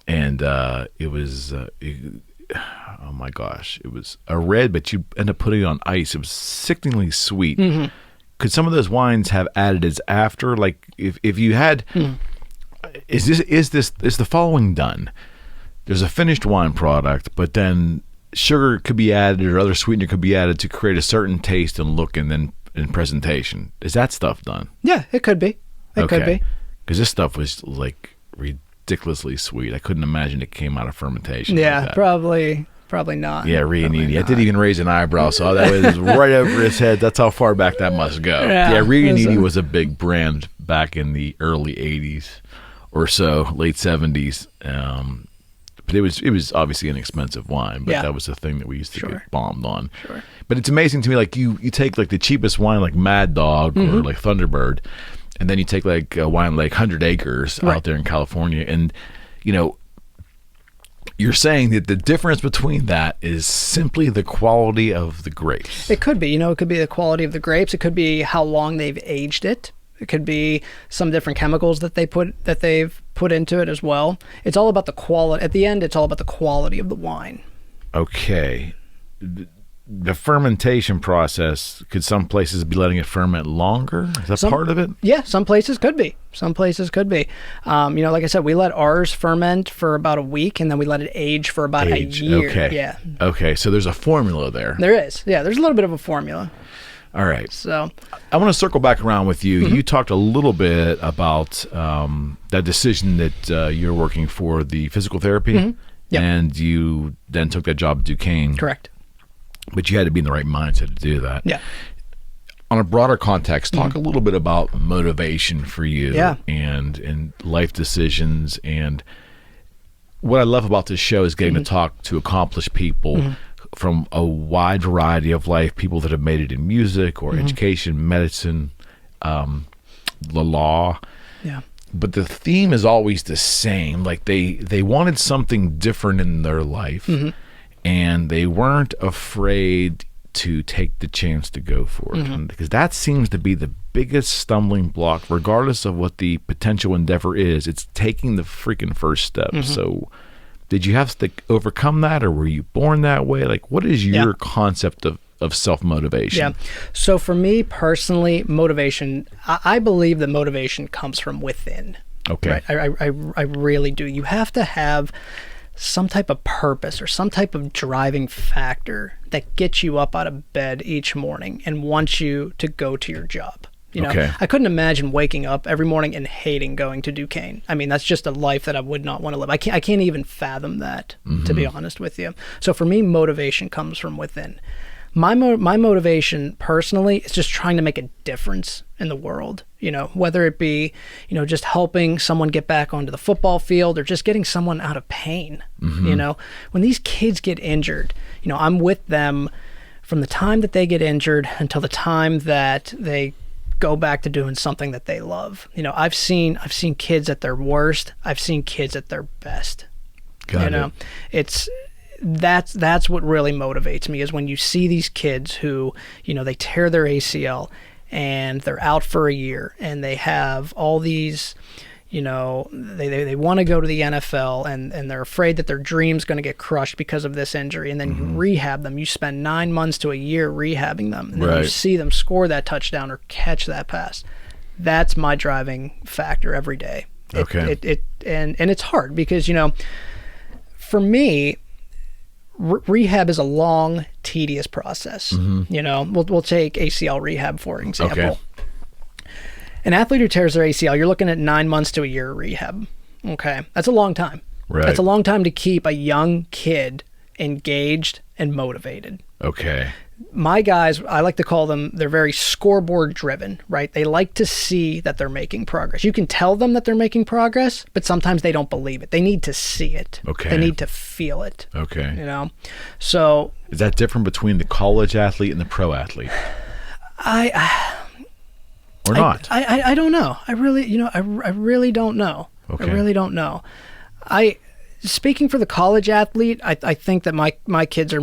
S2: And it was, oh my gosh, it was a red, but you end up putting it on ice. It was sickeningly sweet. Could some of those wines have additives after? Like if you had, is the following done? There's a finished wine product, but then sugar could be added or other sweetener could be added to create a certain taste and look and then in presentation. Is that stuff done?
S3: Yeah, it could be. It could be.
S2: Because this stuff was like ridiculously sweet. I couldn't imagine it came out of fermentation.
S3: Yeah,
S2: like that.
S3: Probably not.
S2: Yeah, Rianiti. I didn't even raise an eyebrow, so that was right over his head. That's how far back that must go. Yeah, Rianiti was a big brand back in the early 80s or so, late 70s. But it was obviously an expensive wine, but that was the thing that we used to get bombed on. But it's amazing to me, like you take like the cheapest wine like Mad Dog or like Thunderbird, And then you take like Wine Lake, 100 acres out there in California. And, you know, you're saying that the difference between that is simply the quality of the grapes.
S3: It could be. You know, it could be the quality of the grapes. It could be how long they've aged it. It could be some different chemicals that they've put into it as well. It's all about the quality. At the end, it's all about the quality of the wine. Okay.
S2: The fermentation process, could some places be letting it ferment longer? Is that part of it?
S3: Yeah, some places could be. You know, like I said, we let ours ferment for about a week, and then we let it age for about a year.
S2: Okay.
S3: Yeah.
S2: Okay, so there's a formula there.
S3: There is. Yeah, there's a little bit of a formula.
S2: All right.
S3: So
S2: I want to circle back around with you. You talked a little bit about that decision that you're working for the physical therapy, and you then took that job at Duquesne.
S3: Correct.
S2: But you had to be in the right mindset to do that.
S3: Yeah.
S2: On a broader context, talk a little bit about motivation for you and life decisions. And what I love about this show is getting to talk to accomplished people from a wide variety of life, people that have made it in music or education, medicine, the law.
S3: Yeah.
S2: But the theme is always the same. Like they wanted something different in their life. And they weren't afraid to take the chance to go for it. Because that seems to be the biggest stumbling block, regardless of what the potential endeavor is. It's taking the freaking first step. So did you have to overcome that, or were you born that way? Like, what is your concept of self-motivation?
S3: Yeah. So for me personally, motivation, I believe that motivation comes from within.
S2: Okay.
S3: Right? I really do. You have to have some type of purpose or some type of driving factor that gets you up out of bed each morning and wants you to go to your job. You know, I couldn't imagine waking up every morning and hating going to Duquesne. I mean, that's just a life that I would not want to live. I can't even fathom that, to be honest with you. So for me, motivation comes from within. My motivation personally is just trying to make a difference in the world, you know, whether it be, you know, just helping someone get back onto the football field or just getting someone out of pain. You know, when these kids get injured, you know, I'm with them from the time that they get injured until the time that they go back to doing something that they love. You know, I've seen kids at their worst. I've seen kids at their best. That's what really motivates me, is when you see these kids who, you know, they tear their ACL and they're out for a year and they have all these, you know, they want to go to the NFL and they're afraid that their dream's going to get crushed because of this injury. And then you rehab them. You spend 9 months to a year rehabbing them. And then you see them score that touchdown or catch that pass. That's my driving factor every day. And it's hard because, you know, for me, rehab is a long, tedious process. You know, we'll take ACL rehab, for example. An athlete who tears their ACL, you're looking at 9 months to a year of rehab. Okay. That's a long time.
S2: Right.
S3: That's a long time to keep a young kid engaged and motivated.
S2: Okay.
S3: My guys, I like to call them, they're very scoreboard driven, right? They like to see that they're making progress. You can tell them that they're making progress, but sometimes they don't believe it. They need to see it.
S2: Okay.
S3: They need to feel it.
S2: Okay.
S3: You know? So
S2: is that different between the college athlete and the pro athlete? Or not?
S3: I don't know. I really don't know.
S2: Okay.
S3: I really don't know. Speaking for the college athlete, I think that my kids are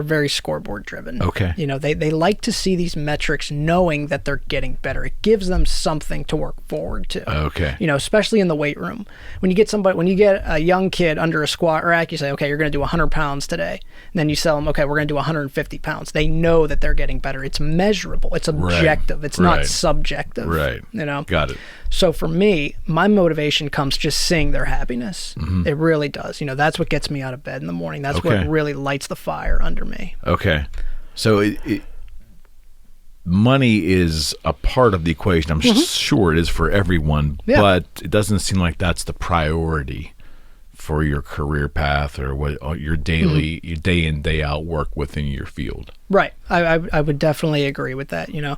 S3: very scoreboard driven.
S2: Okay.
S3: You know, they like to see these metrics, knowing that they're getting better. It gives them something to work forward to.
S2: Okay.
S3: You know, especially in the weight room. When you get a young kid under a squat rack, you say, okay, you're going to do 100 pounds today. And then you tell them, okay, we're going to do 150 pounds. They know that they're getting better. It's measurable. It's objective. It's not subjective.
S2: Right.
S3: You know?
S2: Got it.
S3: So for me, my motivation comes just seeing their happiness. It really does. You know, that's what gets me out of bed in the morning. That's what really lights the fire under me.
S2: Okay. So money is a part of the equation. I'm sure it is for everyone, but it doesn't seem like that's the priority for your career path or what your daily, your day in, day out work within your field.
S3: Right. I would definitely agree with that. You know,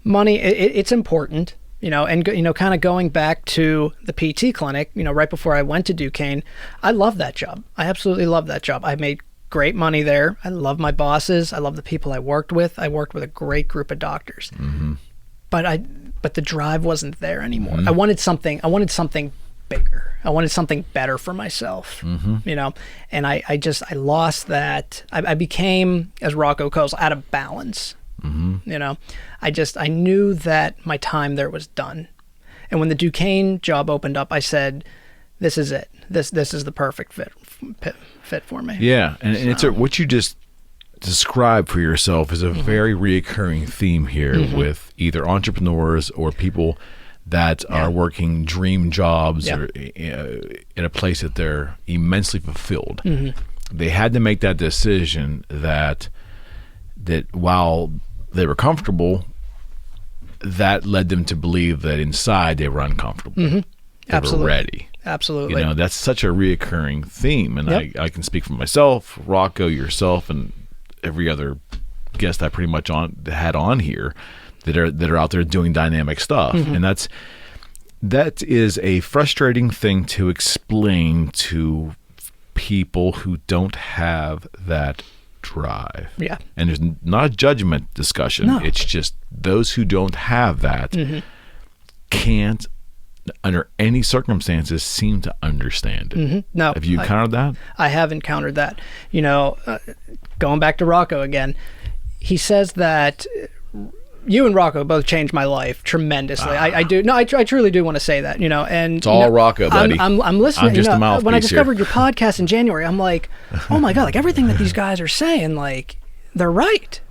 S3: money, it's important. You know, and, you know, kind of going back to the PT clinic, you know, right before I went to Duquesne, I love that job. I absolutely love that job. I made great money there. I love my bosses. I love the people I worked with. I worked with a great group of doctors. But but the drive wasn't there anymore. I wanted something bigger. I wanted something better for myself, you know, and I lost that. I became, as Rocco calls, out of balance. You know, I knew that my time there was done. And when the Duquesne job opened up, I said, this is it. This is the perfect fit for me.
S2: Yeah. And it's what you just described for yourself is a very reoccurring theme here with either entrepreneurs or people that are working dream jobs or in a place that they're immensely fulfilled. They had to make that decision that while they were comfortable, that led them to believe that inside they were uncomfortable. They were ready.
S3: Absolutely.
S2: You know, that's such a reoccurring theme. And I can speak for myself, Rocco, yourself, and every other guest I pretty much had on here that are out there doing dynamic stuff. And that is a frustrating thing to explain to people who don't have that drive. Yeah. And there's not a judgment discussion. No. It's just those who don't have that can't, under any circumstances, seem to understand it. No. Have you encountered that?
S3: I have encountered that. You know, going back to Rocco again, he says that you and Rocco both changed my life tremendously. I do. No, I truly do want to say that, you know, and
S2: it's all Rocco, buddy.
S3: I'm listening.
S2: I'm just a mouthpiece
S3: when I discovered your podcast in January, I'm like, oh my God, like everything that these guys are saying, like they're right.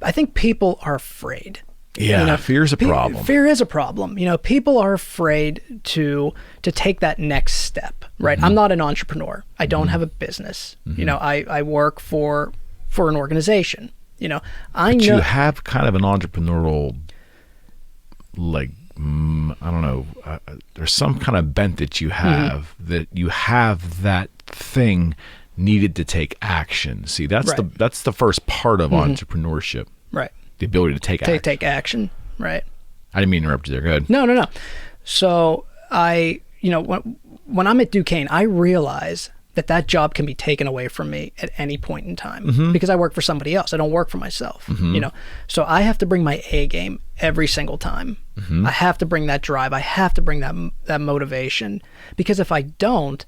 S3: I think people are afraid.
S2: Yeah. You know, fear's a problem.
S3: Fear is a problem. You know, people are afraid to take that next step, right? I'm not an entrepreneur. I don't have a business. You know, I work for an organization. You know,
S2: but you have kind of an entrepreneurial, like, I don't know, there's some kind of bent that you have, that you have that thing needed to take action. See, that's the first part of entrepreneurship. Right. The ability to take action.
S3: Take action, right.
S2: I didn't mean to interrupt you there. Go ahead.
S3: No. So you know, when I'm at Duquesne, I realize that job can be taken away from me at any point in time because I work for somebody else. I don't work for myself, you know? So I have to bring my A game every single time. I have to bring that drive. I have to bring that motivation, because if I don't,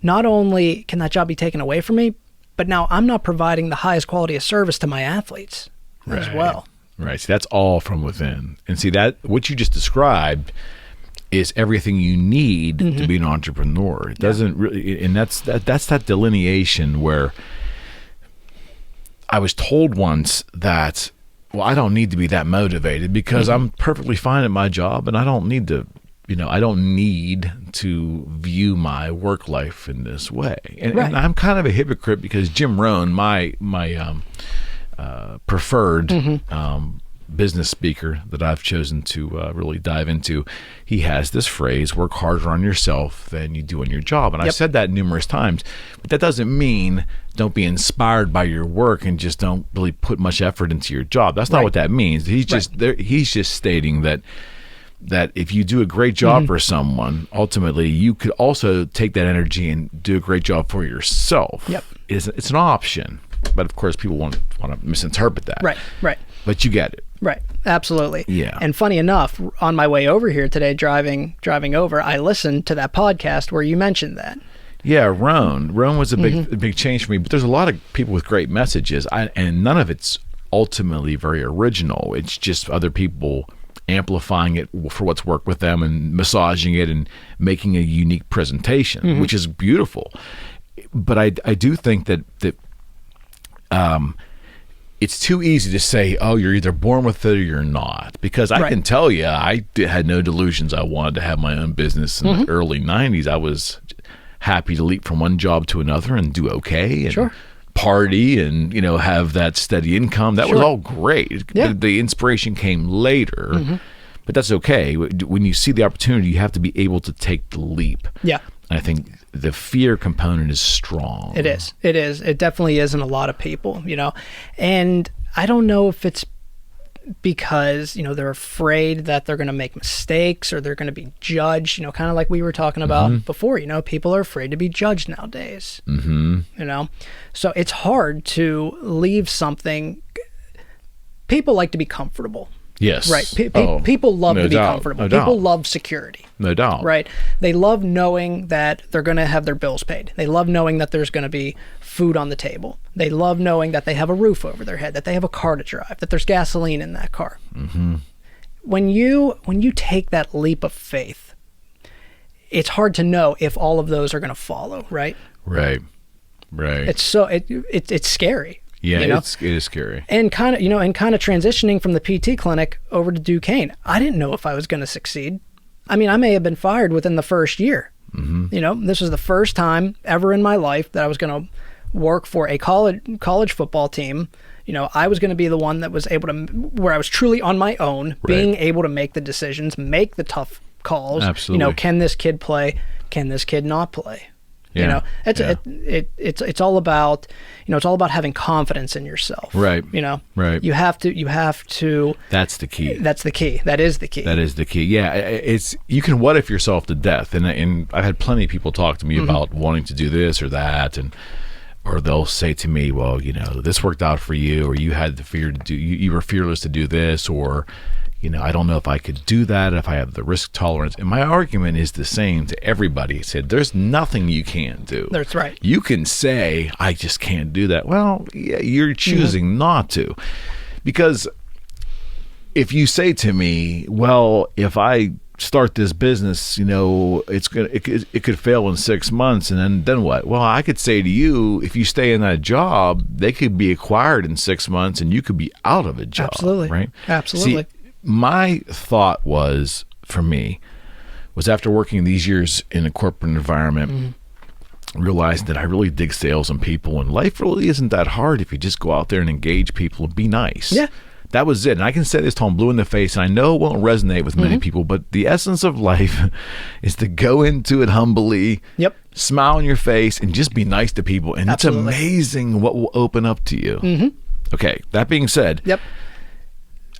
S3: not only can that job be taken away from me, but now I'm not providing the highest quality of service to my athletes as well.
S2: Right. See, that's all from within. And see, that what you just described is everything you need to be an entrepreneur. It doesn't really, and that's that delineation where I was told once that, well, I don't need to be that motivated because I'm perfectly fine at my job, and I don't need to, you know, I don't need to view my work life in this way. And I'm kind of a hypocrite because Jim Rohn, my preferred business speaker that I've chosen to really dive into, he has this phrase, work harder on yourself than you do on your job. And I've said that numerous times, but that doesn't mean don't be inspired by your work and just don't really put much effort into your job. That's not what that means. He's just stating that if you do a great job for someone, ultimately you could also take that energy and do a great job for yourself. It's an option, but of course people want to misinterpret that. Right. But you get it.
S3: Right. Absolutely.
S2: Yeah.
S3: And funny enough, on my way over here today, driving over, I listened to that podcast where you mentioned that.
S2: Yeah, Rohn was a big change for me. But there's a lot of people with great messages, and none of it's ultimately very original. It's just other people amplifying it for what's worked with them and massaging it and making a unique presentation, which is beautiful. But I do think that it's too easy to say, oh, you're either born with it or you're not. Because I can tell you, I had no delusions I wanted to have my own business in the early 90s. I was happy to leap from one job to another and do okay and party and, you know, have that steady income. That was all great. The inspiration came later, but that's okay. When you see the opportunity, you have to be able to take the leap. Yeah. I think the fear component is strong.
S3: It is. It definitely is in a lot of people, you know. And I don't know if it's because, you know, they're afraid that they're going to make mistakes or they're going to be judged, you know, kind of like we were talking about before. You know, people are afraid to be judged nowadays, you know. So it's hard to leave something. People like to be comfortable.
S2: Yes.
S3: Right. People love to be comfortable.
S2: No
S3: People
S2: doubt.
S3: love security.
S2: No doubt.
S3: Right. They love knowing that they're going to have their bills paid. They love knowing that there's going to be food on the table. They love knowing that they have a roof over their head, that they have a car to drive, that there's gasoline in that car. Mm-hmm. When you take that leap of faith, it's hard to know if all of those are going to follow, right?
S2: Right.
S3: It's scary.
S2: Yeah, it is scary.
S3: And kind of transitioning from the PT clinic over to Duquesne, I didn't know if I was going to succeed. I mean, I may have been fired within the first year. Mm-hmm. This was the first time ever in my life that I was going to work for a college football team. I was going to be the one that was able to, where I was truly on my own, being able to make the decisions, make the tough calls.
S2: Absolutely.
S3: Can this kid play? Can this kid not play?
S2: Yeah.
S3: It's all about, it's all about having confidence in yourself.
S2: Right.
S3: Right. You have to.
S2: That's the key.
S3: That's the key. That is the key.
S2: That is the key. Yeah. You can what if yourself to death. And I've had plenty of people talk to me about wanting to do this or that. Or they'll say to me, well, this worked out for you, or you had the fear to do, you were fearless to do this, or, I don't know if I could do that, if I have the risk tolerance. And my argument is the same to everybody. I said, there's nothing you can't do.
S3: That's right.
S2: You can say, I just can't do that. Well, yeah, you're choosing not to. Because if you say to me, well, if I start this business, it could fail in 6 months, and then what? Well, I could say to you, if you stay in that job, they could be acquired in 6 months, and you could be out of a job.
S3: Absolutely.
S2: Right?
S3: Absolutely.
S2: See, my thought was, for me, was after working these years in a corporate environment, realized that I really dig sales and people, and life really isn't that hard if you just go out there and engage people and be nice.
S3: Yeah.
S2: That was it. And I can say this till I'm blue in the face, and I know it won't resonate with many people, but the essence of life is to go into it humbly, smile on your face, and just be nice to people. And
S3: Absolutely.
S2: It's amazing what will open up to you. Mm-hmm. Okay, that being said,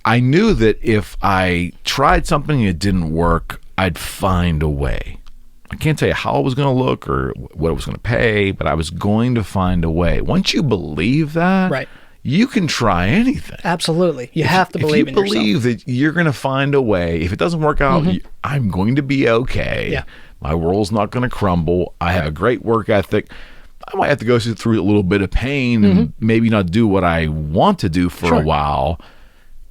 S2: I knew that if I tried something and it didn't work, I'd find a way. I can't tell you how it was going to look or what it was going to pay, but I was going to find a way. Once you believe that, you can try anything.
S3: Absolutely. You have to believe in yourself.
S2: If you believe that you're going to find a way, if it doesn't work out, I'm going to be okay.
S3: Yeah.
S2: My world's not going to crumble. I have a great work ethic. I might have to go through a little bit of pain and maybe not do what I want to do for a while,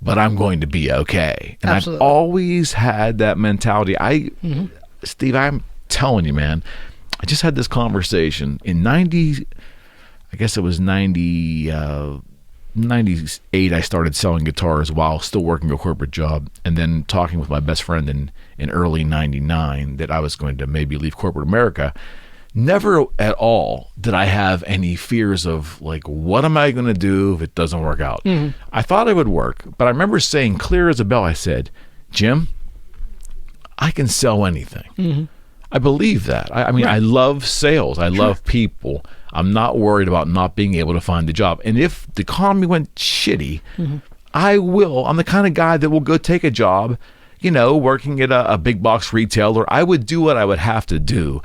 S2: but I'm going to be okay. And
S3: Absolutely.
S2: I've always had that mentality. Steve, I'm telling you, man, I just had this conversation in 98. I started selling guitars while still working a corporate job, and then talking with my best friend in early 99 that I was going to maybe leave corporate America. Never at all did I have any fears of, like, what am I going to do if it doesn't work out? I thought it would work, but I remember saying clear as a bell, I said, Jim, I can sell anything. I believe that. I mean, I love sales. I love people. I'm not worried about not being able to find a job. And if the economy went shitty, I'm the kind of guy that will go take a job, working at a big box retailer. I would do what I would have to do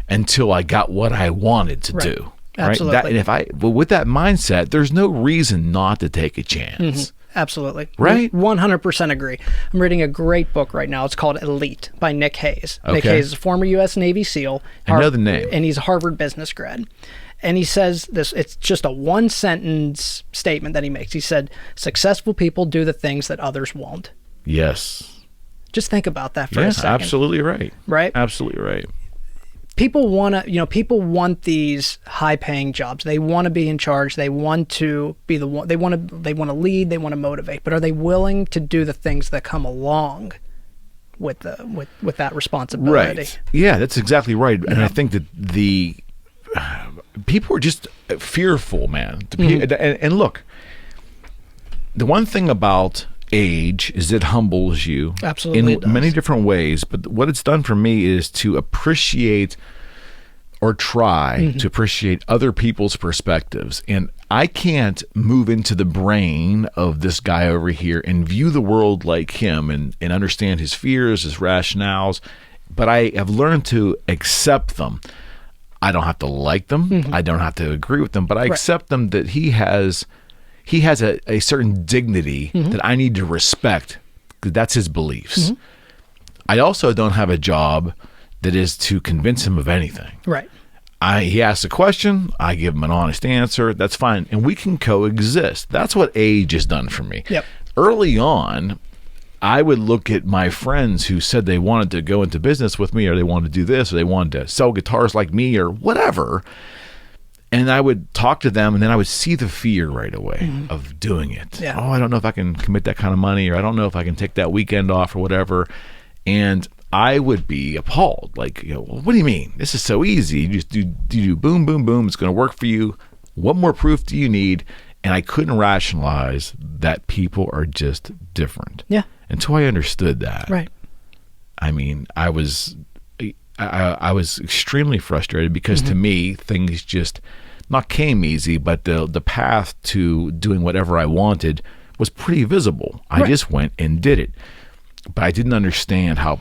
S2: until I got what I wanted to do.
S3: Absolutely.
S2: But with that mindset, there's no reason not to take a chance.
S3: Absolutely.
S2: Right?
S3: 100% agree. I'm reading a great book right now. It's called Elite by Nick Hayes.
S2: Okay.
S3: Nick Hayes is a former U.S. Navy SEAL.
S2: I know the name.
S3: And he's a Harvard business grad. And he says this, it's just a one-sentence statement that he makes. He said, successful people do the things that others won't.
S2: Yes.
S3: Just think about that for a second.
S2: Absolutely right.
S3: Right?
S2: Absolutely right.
S3: People want to, people want these high-paying jobs. They want to be in charge. They want to be the one. They want to lead. They want to motivate. But are they willing to do the things that come along with that responsibility?
S2: Right. Yeah, that's exactly right. And I think that the people are just fearful, man. And look, the one thing about age is it humbles you.
S3: Absolutely,
S2: in many different ways. But what it's done for me is to appreciate or try to appreciate other people's perspectives. And I can't move into the brain of this guy over here and view the world like him and understand his fears, his rationales. But I have learned to accept them. I don't have to like them. I don't have to agree with them, but I accept them, that he has a certain dignity that I need to respect that's his beliefs. I also don't have a job that is to convince him of anything.
S3: Right.
S2: He asks a question, I give him an honest answer. That's fine, and we can coexist. That's what age has done for me.
S3: Yep.
S2: Early on, I would look at my friends who said they wanted to go into business with me, or they wanted to do this, or they wanted to sell guitars like me, or whatever. And I would talk to them, and then I would see the fear right away of doing it.
S3: Yeah.
S2: Oh, I don't know if I can commit that kind of money, or I don't know if I can take that weekend off, or whatever. And I would be appalled. Like, well, what do you mean? This is so easy. You just do boom, boom, boom. It's going to work for you. What more proof do you need? And I couldn't rationalize that people are just different.
S3: Yeah.
S2: Until I understood that.
S3: Right.
S2: I mean, I was extremely frustrated because to me, things just not came easy, but the path to doing whatever I wanted was pretty visible. I just went and did it. But I didn't understand how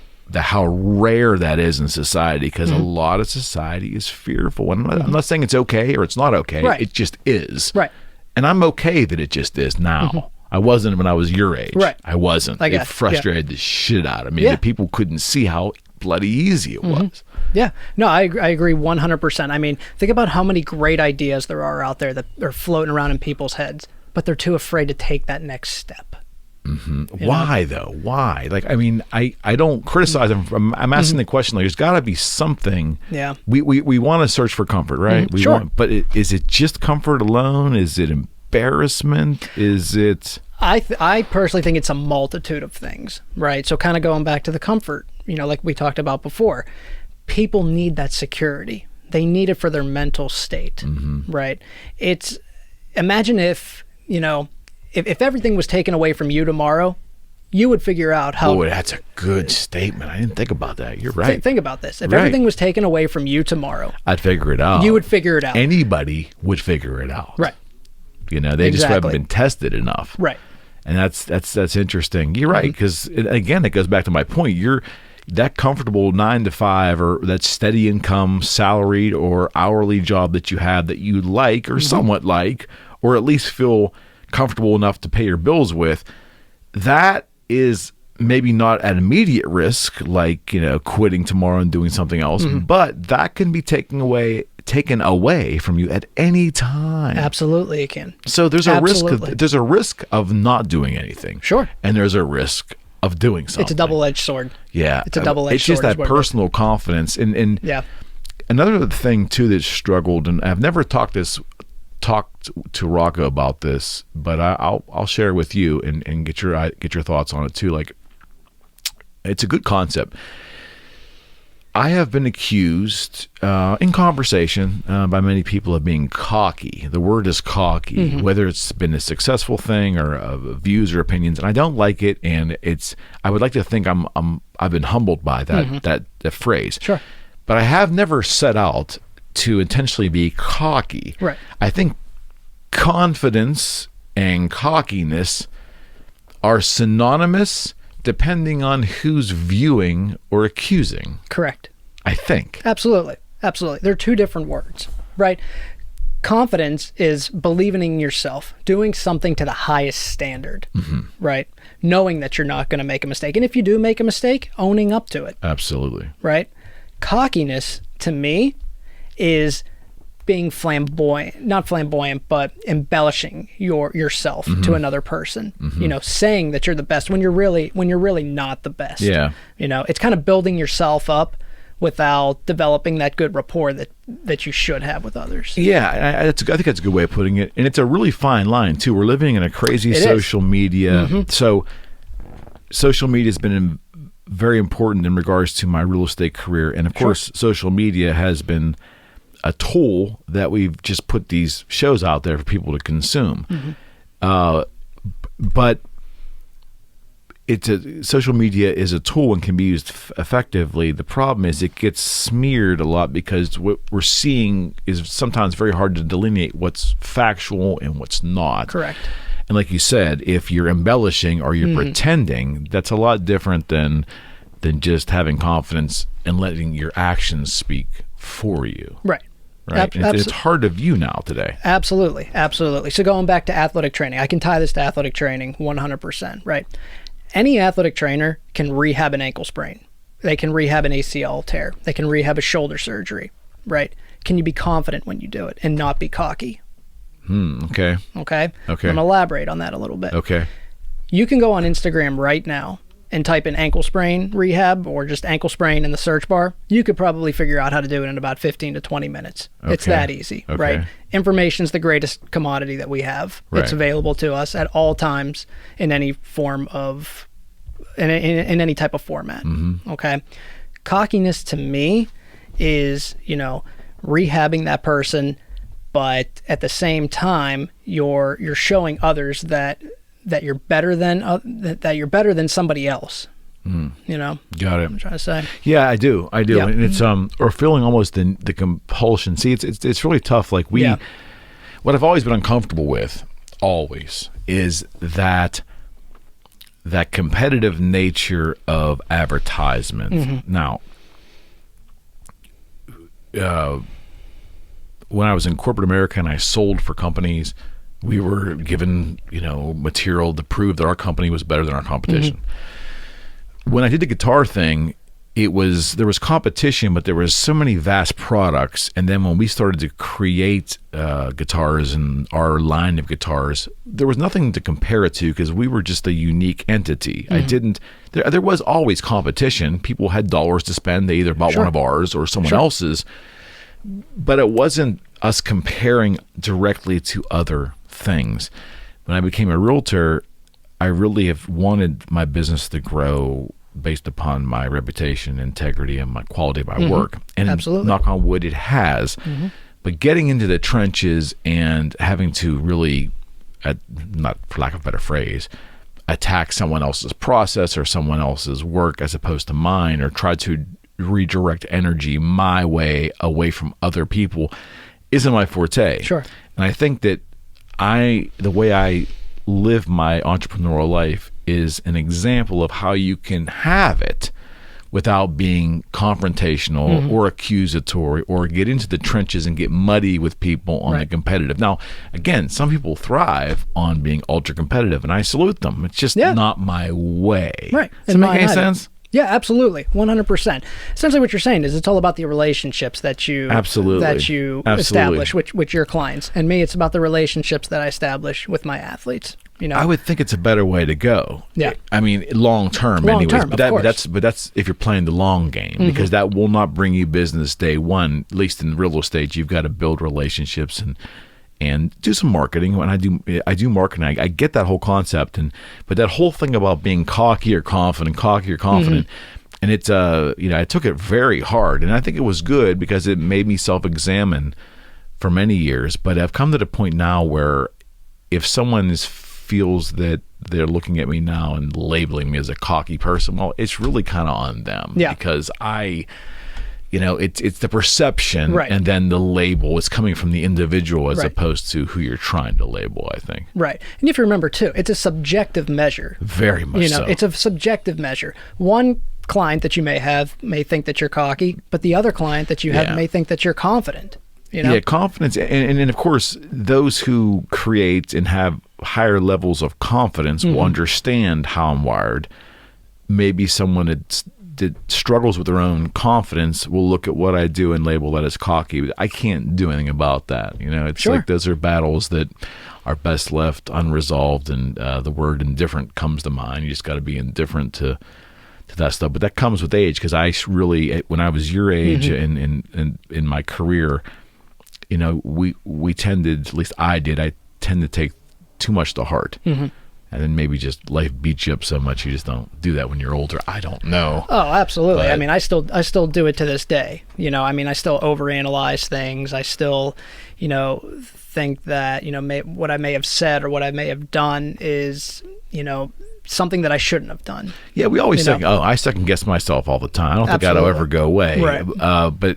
S2: rare that is in society, because a lot of society is fearful. And I'm not saying it's okay or it's not okay.
S3: Right.
S2: It just is.
S3: Right.
S2: And I'm okay that it just is now. I wasn't when I was your age.
S3: Right.
S2: I wasn't. It frustrated the shit out of me that people couldn't see how bloody easy it was.
S3: Yeah. No, I agree 100%. I mean, think about how many great ideas there are out there that are floating around in people's heads, but they're too afraid to take that next step.
S2: Why though? Why? Like, I mean, I don't criticize them. I'm asking the question. Like, there's got to be something. Yeah. We want to search for comfort, right?
S3: Sure.
S2: But is it just comfort alone? Is it embarrassment? Is it?
S3: I personally think it's a multitude of things, right? So kind of going back to the comfort, like we talked about before, people need that security. They need it for their mental state, right? Imagine if everything was taken away from you tomorrow, you would figure out how...
S2: Oh, that's a good statement. I didn't think about that. You're right.
S3: Think about this. If everything was taken away from you tomorrow...
S2: I'd figure it out.
S3: You would figure it out.
S2: Anybody would figure it out.
S3: Right.
S2: They just haven't been tested enough.
S3: Right.
S2: And that's interesting. You're right, because, again, it goes back to my point. You're that comfortable 9 to 5 or that steady income, salaried or hourly job that you have that you like or somewhat like, or at least feel comfortable enough to pay your bills with, that is maybe not at immediate risk, like quitting tomorrow and doing something else, but that can be taken away from you at any time.
S3: Absolutely, it can.
S2: So there's a risk of not doing anything.
S3: Sure.
S2: And there's a risk of doing something.
S3: It's a double-edged sword.
S2: Yeah.
S3: It's a double-edged sword.
S2: It's just that personal confidence. And
S3: yeah.
S2: Another thing too that struggled, and I've never talked to Rocco about this, but I'll share with you and get your thoughts on it too. Like, it's a good concept. I have been accused in conversation by many people of being cocky. The word is cocky, whether it's been a successful thing or views or opinions, and I don't like it. And I would like to think I've been humbled by that phrase.
S3: Sure.
S2: But I have never set out to intentionally be cocky.
S3: Right.
S2: I think confidence and cockiness are synonymous depending on who's viewing or accusing.
S3: Correct.
S2: I think.
S3: Absolutely. They're two different words, right? Confidence is believing in yourself, doing something to the highest standard, right? Knowing that you're not going to make a mistake. And if you do make a mistake, owning up to it.
S2: Absolutely.
S3: Right? Cockiness, to me, is being not flamboyant, but embellishing yourself to another person. Saying that you're the best when you're really not the best.
S2: Yeah.
S3: It's kind of building yourself up without developing that good rapport that you should have with others.
S2: Yeah, I think that's a good way of putting it. And it's a really fine line too. We're living in a crazy social media. So social media has been very important in regards to my real estate career. And of course, social media has been a tool that we've just put these shows out there for people to consume. But social media is a tool and can be used effectively. The problem is it gets smeared a lot because what we're seeing is sometimes very hard to delineate what's factual and what's not.
S3: Correct.
S2: And like you said, if you're embellishing or you're pretending, that's a lot different than just having confidence and letting your actions speak for you.
S3: Right.
S2: Right. It's hard to view now today. Absolutely.
S3: So going back to athletic training, I can tie this to athletic training 100%, right? any athletic trainer can rehab an ankle sprain. They can rehab an ACL tear. They can rehab a shoulder surgery, right? Can you be confident when you do it and not be cocky?
S2: Okay.
S3: Okay?
S2: Okay.
S3: I'm going to elaborate on that a little bit.
S2: Okay.
S3: You can go on Instagram right now and type in ankle sprain rehab or just ankle sprain in the search bar. You could probably figure out how to do it in about 15 to 20 minutes. It's that easy, right? Information's the greatest commodity that we have. Right. It's available to us at all times in any form of, in any type of format, okay? Cockiness to me is, rehabbing that person, but at the same time, you're showing others that you're better than somebody else. Got it.
S2: I'm
S3: trying to say.
S2: Yeah, I do.
S3: Yeah.
S2: And it's or feeling almost the compulsion. See, it's really tough. Like what I've always been uncomfortable with, always, is that competitive nature of advertisement. Now, when I was in corporate America and I sold for companies, we were given, material to prove that our company was better than our competition. When I did the guitar thing, there was competition, but there was so many vast products. And then when we started to create guitars and our line of guitars, there was nothing to compare it to because we were just a unique entity. There was always competition. People had dollars to spend. They either bought one of ours or someone else's. But it wasn't us comparing directly to other things. When I became a realtor, I really have wanted my business to grow based upon my reputation, integrity, and my quality of my work. And
S3: absolutely,
S2: knock on wood, it has. But getting into the trenches and having to really, not for lack of a better phrase, attack someone else's process or someone else's work as opposed to mine, or try to redirect energy my way away from other people, isn't my forte.
S3: Sure.
S2: And I think that the way I live my entrepreneurial life is an example of how you can have it without being confrontational or accusatory or get into the trenches and get muddy with people on the competitive. Now, again, some people thrive on being ultra competitive, and I salute them. It's just not my way.
S3: Right.
S2: Does that make any sense?
S3: Yeah, absolutely. 100%. Essentially what you're saying is it's all about the relationships that you establish with your clients. And me, it's about the relationships that I establish with my athletes.
S2: I would think it's a better way to go.
S3: Yeah.
S2: I mean, long term anyways. But that's if you're playing the long game, because that will not bring you business day one. At least in real estate, you've got to build relationships and do some marketing. When I do marketing, I get that whole concept, but that whole thing about being cocky or confident, and it's I took it very hard, and I think it was good because it made me self-examine for many years. But I've come to the point now where if someone feels that they're looking at me now and labeling me as a cocky person, well, it's really kind of on them, because it's the perception, and then the label is coming from the individual as opposed to who you're trying to label, I think. Right.
S3: And if you remember, too, it's a subjective measure.
S2: Very much so.
S3: It's a subjective measure. One client that you may have may think that you're cocky, but the other client that you have may think that you're confident.
S2: Yeah, confidence. And of course, those who create and have higher levels of confidence will understand how I'm wired. Maybe someone that struggles with their own confidence will look at what I do and label that as cocky. I can't do anything about that. It's like those are battles that are best left unresolved, and the word indifferent comes to mind. You just got to be indifferent to that stuff. But that comes with age, because I really, when I was your age in my career, we tended, at least I tend to take too much to heart. And then maybe just life beats you up so much you just don't do that when you're older. I don't know.
S3: Oh, absolutely. But, I still do it to this day. I still overanalyze things. I still, think that, what I may have said or what I may have done is, something that I shouldn't have done.
S2: Yeah, we always think, I second guess myself all the time. I don't think that'll ever go away.
S3: Right.
S2: But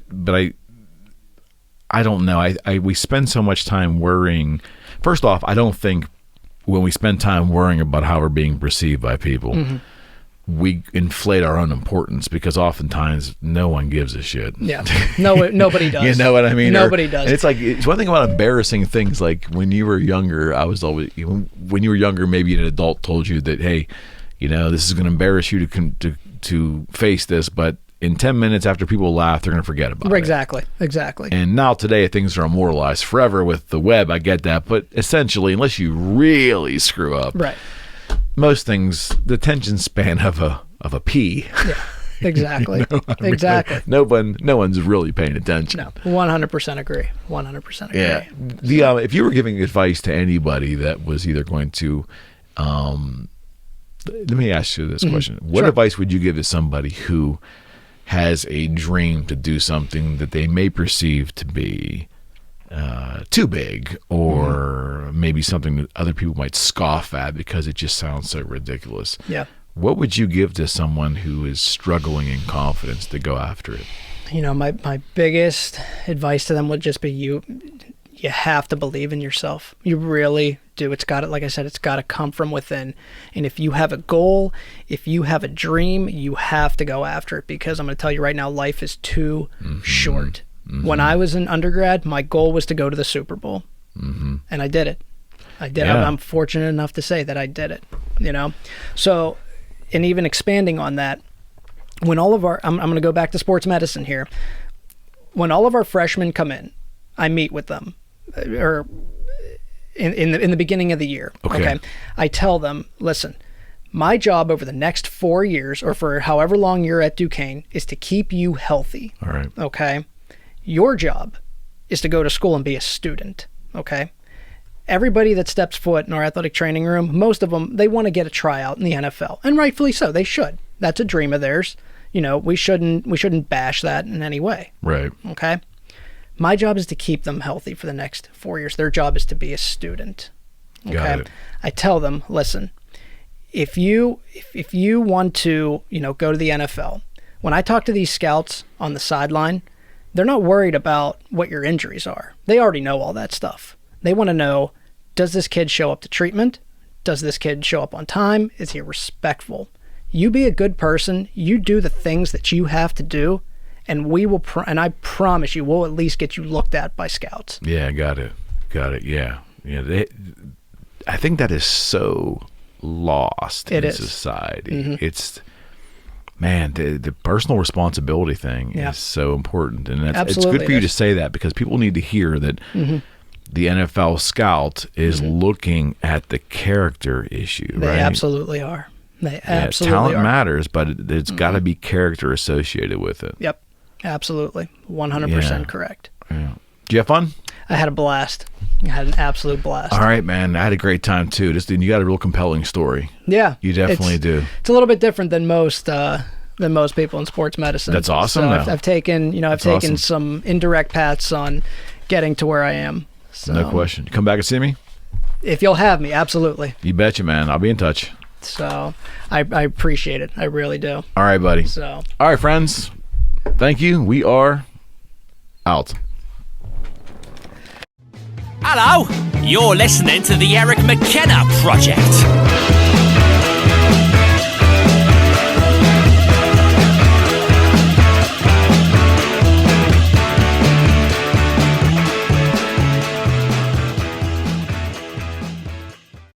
S2: I don't know. We spend so much time worrying. First off, I don't think when we spend time worrying about how we're being perceived by people, we inflate our own importance, because oftentimes no one gives a shit.
S3: Yeah, nobody does.
S2: You know what I mean?
S3: Nobody does.
S2: It's one thing about embarrassing things. Like when you were younger, I was always, when you were younger, maybe an adult told you that, hey, this is going to embarrass you to face this, but in 10 minutes after people laugh, they're going to forget about it.
S3: Exactly.
S2: And now today, things are immortalized forever with the web. I get that. But essentially, unless you really screw up,
S3: right,
S2: most things, the attention span of a pea.
S3: Yeah, exactly. Exactly.
S2: No one's really paying attention.
S3: No, 100% agree. 100% agree.
S2: Yeah. If you were giving advice to anybody that was either going to, let me ask you this question. What advice would you give to somebody who has a dream to do something that they may perceive to be too big, or maybe something that other people might scoff at because it just sounds so ridiculous?
S3: Yeah.
S2: What would you give to someone who is struggling in confidence to go after it?
S3: My biggest advice to them would just be you have to believe in yourself. You really do. Like I said, it's got to come from within. And if you have a goal, if you have a dream, you have to go after it, because I'm going to tell you right now, life is too short. When I was in undergrad, my goal was to go to the Super Bowl. And I did it. Yeah. I'm fortunate enough to say that I did it, So, and even expanding on that, when all of our, I'm going to go back to sports medicine here. When all of our freshmen come in, I meet with them, or in the beginning of the year. Okay. I tell them, listen, my job over the next 4 years, or for however long you're at Duquesne, is to keep you healthy.
S2: All right.
S3: Okay. Your job is to go to school and be a student. Okay. Everybody that steps foot in our athletic training room, most of them, they want to get a tryout in the NFL, and rightfully so. They should. That's a dream of theirs. We shouldn't bash that in any way.
S2: Right.
S3: Okay. My job is to keep them healthy for the next 4 years. Their job is to be a student. Okay.
S2: Got it.
S3: I tell them, listen, if you want to, go to the NFL, when I talk to these scouts on the sideline, they're not worried about what your injuries are. They already know all that stuff. They want to know, does this kid show up to treatment? Does this kid show up on time? Is he respectful? You be a good person. You do the things that you have to do, and we will. And I promise you, we'll at least get you looked at by scouts.
S2: Yeah, got it. Yeah. I think that is so lost in society. It's, man, the personal responsibility thing is so important, and it's good for you to say that, because people need to hear that. The NFL scout is looking at the character issue, right?
S3: They absolutely are.
S2: Talent matters, but it's got to be character associated with it.
S3: Yep, absolutely. 100% correct.
S2: Yeah. Did you have fun?
S3: I had a blast. I had an absolute blast.
S2: All right, man. I had a great time, too. You got a real compelling story.
S3: Yeah.
S2: You definitely do.
S3: It's a little bit different than most people in sports medicine.
S2: That's awesome.
S3: So I've taken some indirect paths on getting to where I am. So,
S2: no question. Come back and see me?
S3: If you'll have me, absolutely.
S2: You betcha, man. I'll be in touch.
S3: So I appreciate it. I really do.
S2: All right, buddy.
S3: So,
S2: all right, friends. Thank you. We are out.
S1: Hello, you're listening to the Eric McKenna Project.